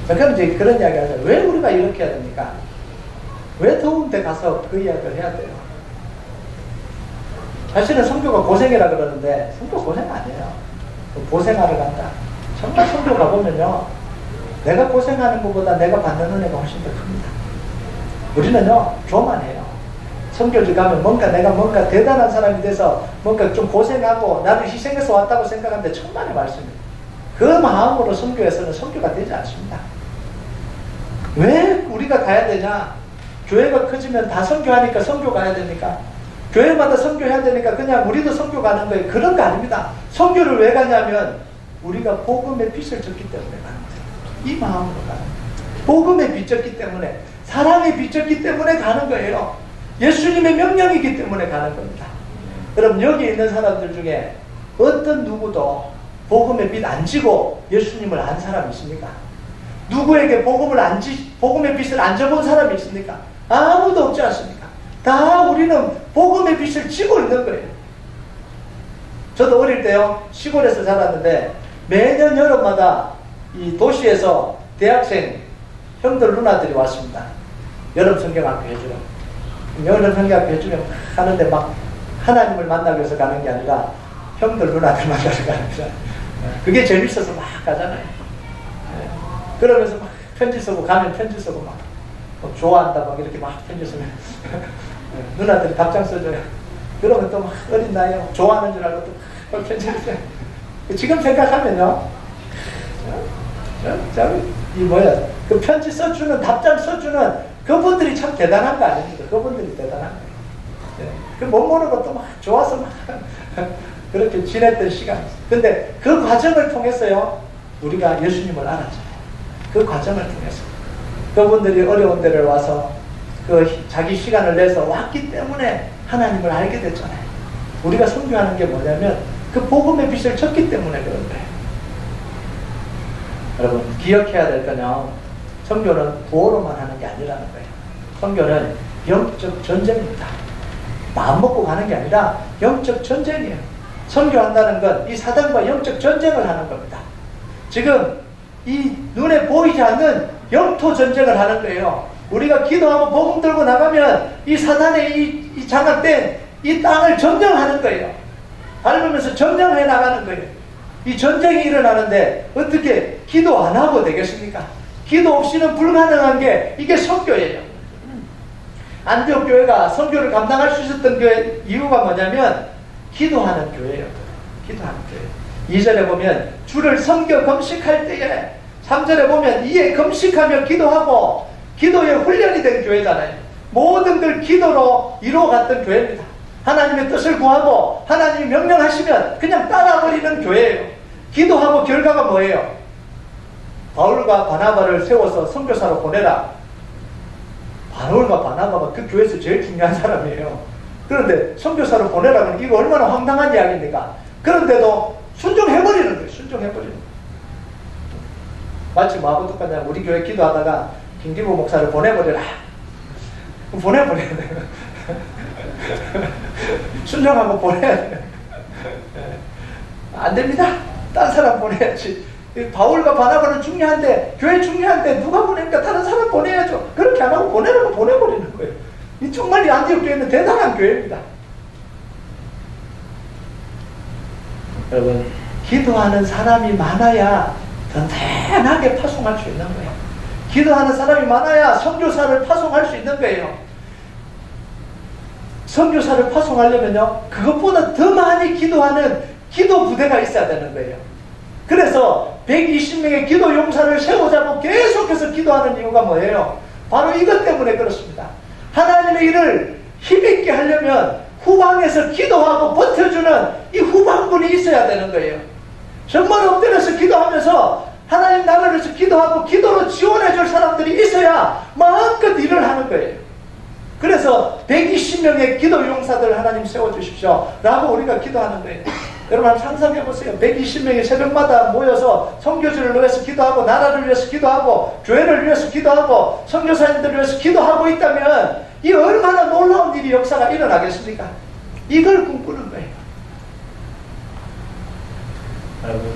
그럼 이제 그런 이야기 하죠. 왜 우리가 이렇게 해야 됩니까? 왜 더운 데 가서 그 이야기를 해야 돼요? 사실은 성교가 고생이라 그러는데 성교 고생 아니에요. 고생하러 간다. 정말 성교 가보면요, 내가 고생하는 것보다 내가 받는 은혜가 훨씬 더 큽니다. 우리는요 교만해요. 성교를 가면 내가 뭔가 대단한 사람이 돼서 뭔가 좀 고생하고 나를 희생해서 왔다고 생각하는데 천만의 말씀입니다. 그 마음으로 성교에서는 성교가 되지 않습니다. 왜 우리가 가야 되냐? 교회가 커지면 다 성교하니까 성교 가야 됩니까? 교회마다 성교해야 되니까 그냥 우리도 성교 가는 거예요. 그런 거 아닙니다. 성교를 왜 가냐면 우리가 복음의 빛을 졌기 때문에 가는 거예요. 이 마음으로 가는 거예요. 복음의 빛 졌기 때문에, 사랑의 빛 졌기 때문에 가는 거예요. 예수님의 명령이기 때문에 가는 겁니다. 여러분, 여기 있는 사람들 중에 어떤 누구도 복음의 빛 안 지고 예수님을 안 사람이 있습니까? 누구에게 복음의 빛을 안 져본 사람이 있습니까? 아무도 없지 않습니까? 다 우리는 복음의 빛을 지고 있는 거예요. 저도 어릴 때요, 시골에서 자랐는데 매년 여름마다 이 도시에서 대학생 형들 누나들이 왔습니다. 여름 성경학교 해주러. 여름 성경학교 해주면 하는데 막 하나님을 만나기 위해서 가는 게 아니라 형들 누나들 만나러 가는 거야. 그게 재밌어서 막 가잖아요. 그러면서 막 편지 쓰고, 가면 편지 쓰고 막 좋아한다 막 이렇게 막 편지 쓰면 누나들이 답장 써줘요. 그러면 또 막 어린 나이에 좋아하는 줄 알고 또 편지를 써요. 지금 생각하면요, 그 편지 써주는, 답장 써주는 그분들이 참 대단한 거 아닙니까? 그분들이 대단한 거예요. 그 못 모르고 또 막 좋아서 막 그렇게 지냈던 시간이 있어요. 근데 그 과정을 통해서요, 우리가 예수님을 알았잖아요. 그 과정을 통해서 그분들이 어려운 데를 와서 그 자기 시간을 내서 왔기 때문에 하나님을 알게 됐잖아요. 우리가 선교하는 게 뭐냐면 그 복음의 빛을 쳤기 때문에 그런 거예요. 여러분, 기억해야 될 거는 선교는 구호로만 하는 게 아니라는 거예요. 선교는 영적 전쟁입니다. 마음 먹고 가는 게 아니라 영적 전쟁이에요. 선교한다는 건 이 사단과 영적 전쟁을 하는 겁니다. 지금 이 눈에 보이지 않는 영토 전쟁을 하는 거예요. 우리가 기도하고 복음 들고 나가면 이 사단의 이 장악된 이 땅을 점령하는 거예요. 밟으면서 점령해 나가는 거예요. 이 전쟁이 일어나는데 어떻게 기도 안 하고 되겠습니까? 기도 없이는 불가능한 게 이게 선교예요. 안디옥 교회가 선교를 감당할 수 있었던 교회 이유가 뭐냐면 기도하는 교회예요. 기도하는 교회. 2절에 보면 주를 섬겨 금식할 때에, 3절에 보면 이에 금식하며 기도하고, 기도에 훈련이 된 교회잖아요. 모든 걸 기도로 이루어갔던 교회입니다. 하나님의 뜻을 구하고 하나님이 명령하시면 그냥 따라버리는 교회예요. 기도하고 결과가 뭐예요? 바울과 바나바를 세워서 선교사로 보내라. 바울과 바나바가 그 교회에서 제일 중요한 사람이에요. 그런데 선교사로 보내라는 이거 얼마나 황당한 이야기입니까? 그런데도 순종해버리는 거예요. 순종해버리는 거예요. 마치 뭐하고 똑같냐, 우리 교회 기도하다가 김기부 목사를 보내버려라. 보내버려야 돼요. 순종하고 보내야 돼요. 안 됩니다. 딴 사람 보내야지. 바울과 바나바는 중요한데, 교회 중요한데 누가 보내니까 다른 사람 보내야죠. 그렇게 안 하고 보내라고 보내버리는 거예요. 이 정말 이 안디옥 교회는 대단한 교회입니다. 여러분, 기도하는 사람이 많아야 든든하게 파송할 수 있는 거예요. 기도하는 사람이 많아야 선교사를 파송할 수 있는 거예요. 선교사를 파송하려면요, 그것보다 더 많이 기도하는 기도 부대가 있어야 되는 거예요. 그래서 120명의 기도 용사를 세우자고 계속해서 기도하는 이유가 뭐예요? 바로 이것 때문에 그렇습니다. 하나님의 일을 힘있게 하려면 후방에서 기도하고 버텨주는 이 후방군이 있어야 되는 거예요. 정말 엎드려서 기도하면서 하나님 나라를 위해서 기도하고 기도로 지원해줄 사람들이 있어야 마음껏 일을 하는 거예요. 그래서 120명의 기도 용사들 하나님 세워주십시오 라고 우리가 기도하는 거예요. 여러분 한번 상상해보세요. 120명이 새벽마다 모여서 선교지를 위해서 기도하고, 나라를 위해서 기도하고, 교회를 위해서 기도하고, 선교사님들을 위해서 기도하고 있다면 이 얼마나 놀라운 일이, 역사가 일어나겠습니까? 이걸 꿈꾸는 거예요. 여러분,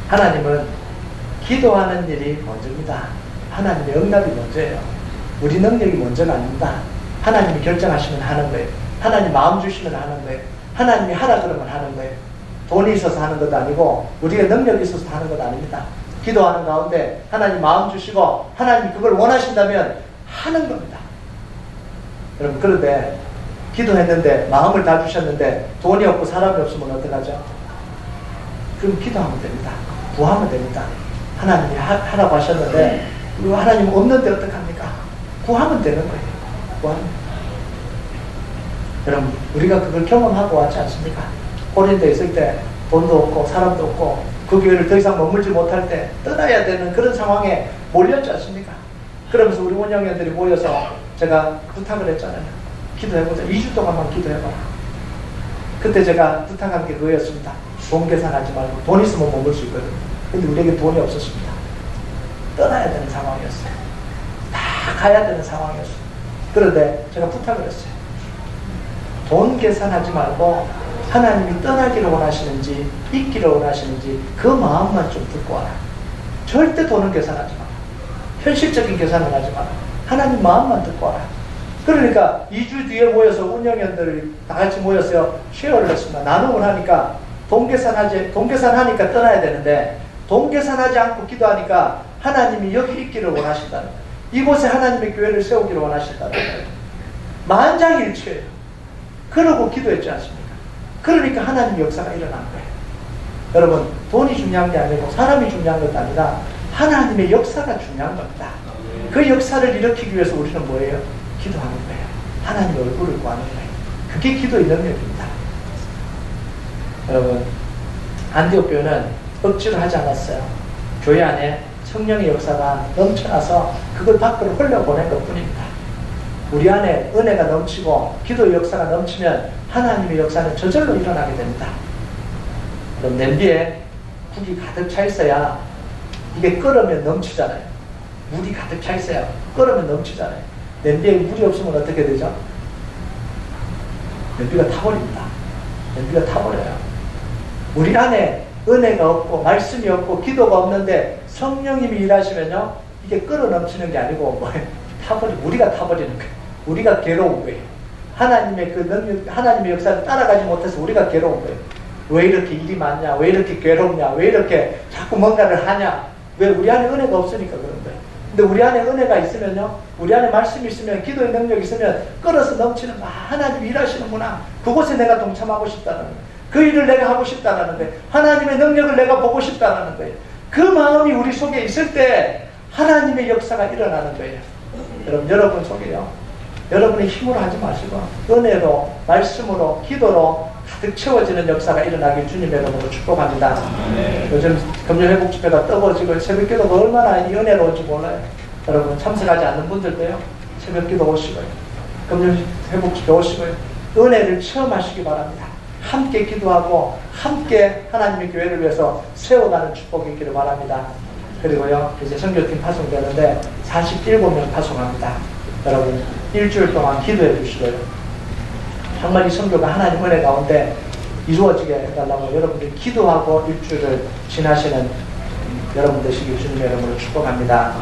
하나님은 기도하는 일이 먼저입니다. 하나님의 응답이 먼저예요. 우리 능력이 먼저가 아닙니다. 하나님이 결정하시면 하는 거예요. 하나님 마음 주시면 하는 거예요. 하나님이 하라 그러면 하는 거예요. 돈이 있어서 하는 것도 아니고 우리가 능력이 있어서 하는 것도 아닙니다. 기도하는 가운데 하나님 마음 주시고 하나님 그걸 원하신다면 하는 겁니다. 여러분, 그런데 기도했는데 마음을 다 주셨는데 돈이 없고 사람이 없으면 어떡하죠? 그럼 기도하면 됩니다. 구하면 됩니다. 하나님이 하라고 하셨는데 우리 하나님 없는데 어떡합니까? 구하면 되는 거예요. 구하면. 여러분, 우리가 그걸 경험하고 왔지 않습니까? 고린도에 있을 때 돈도 없고 사람도 없고 그 교회를 더 이상 머물지 못할 때 떠나야 되는 그런 상황에 몰렸지 않습니까? 그러면서 우리 원영회원들이 모여서 제가 부탁을 했잖아요. 기도해보자. 2주 동안만 기도해봐라. 그때 제가 부탁한 게 그거였습니다. 돈 계산하지 말고 돈 있으면 머물 수 있거든요. 근데 우리에게 돈이 없었습니다. 떠나야 되는 상황이었어요. 다 가야 되는 상황이었어요. 그런데 제가 부탁을 했어요. 돈 계산하지 말고 하나님이 떠나기를 원하시는지 있기를 원하시는지 그 마음만 좀 듣고 와라. 절대 돈은 계산하지 마라. 현실적인 계산을 하지 마라. 하나님 마음만 듣고 와라. 그러니까 2주 뒤에 모여서 운영위원들이 다 같이 모여서 쉐어를 했습니다. 나눔을 하니까 돈 계산하니까 떠나야 되는데 돈 계산하지 않고 기도하니까 하나님이 여기 있기를 원하신다는 거예요. 이곳에 하나님의 교회를 세우기를 원하신다는 거예요. 만장일치예요. 그러고 기도했지 않습니까? 그러니까 하나님의 역사가 일어난 거예요. 여러분, 돈이 중요한 게 아니고 사람이 중요한 것도 아니라 하나님의 역사가 중요한 겁니다. 그 역사를 일으키기 위해서 우리는 뭐예요? 기도하는 거예요. 하나님의 얼굴을 구하는 거예요. 그게 기도의 능력입니다. 여러분, 안디옥 교회는 억지로 하지 않았어요. 교회 안에 성령의 역사가 넘쳐나서 그걸 밖으로 흘려보낸 것 뿐입니다. 우리 안에 은혜가 넘치고 기도의 역사가 넘치면 하나님의 역사는 저절로 일어나게 됩니다. 그럼 냄비에 국이 가득 차 있어야 이게 끓으면 넘치잖아요. 물이 가득 차 있어야 끓으면 넘치잖아요. 냄비에 물이 없으면 어떻게 되죠? 냄비가 타버립니다. 냄비가 타버려요. 우리 안에 은혜가 없고 말씀이 없고 기도가 없는데 성령님이 일하시면요, 이게 끓어 넘치는 게 아니고 뭐예요? 우리가 타버리는 거예요. 우리가 괴로운 거예요. 하나님의 그 능력, 하나님의 역사를 따라가지 못해서 우리가 괴로운 거예요. 왜 이렇게 일이 많냐? 왜 이렇게 괴롭냐? 왜 이렇게 자꾸 뭔가를 하냐? 왜? 우리 안에 은혜가 없으니까 그런 거예요. 근데 우리 안에 은혜가 있으면요, 우리 안에 말씀이 있으면, 기도의 능력이 있으면 끓어서 넘치는, 하나님이 일하시는구나. 그곳에 내가 동참하고 싶다는 거예요. 그 일을 내가 하고 싶다는 거예요. 하나님의 능력을 내가 보고 싶다는 거예요. 그 마음이 우리 속에 있을 때 하나님의 역사가 일어나는 거예요. 여러분 속에요, 여러분의 힘으로 하지 마시고 은혜로, 말씀으로, 기도로 가득 채워지는 역사가 일어나길 주님의 이름으로 축복합니다. 요즘 금요회복집회가 뜨거워지고 새벽기도가 얼마나 이 은혜로운지 몰라요. 여러분 참석하지 않는 분들도요, 새벽기도 오시고요, 금요회복집회 오시고요, 은혜를 체험하시기 바랍니다. 함께 기도하고 함께 하나님의 교회를 위해서 세워가는 축복이 있기를 바랍니다. 그리고요, 이제 선교팀 파송되는데 47명 파송합니다. 여러분 일주일 동안 기도해 주시고요, 정말 이 선교가 하나님 은혜 가운데 이루어지게 해달라고 여러분들이 기도하고 일주일을 지나시는 여러분 되시길 주님의 이름으로 축복합니다.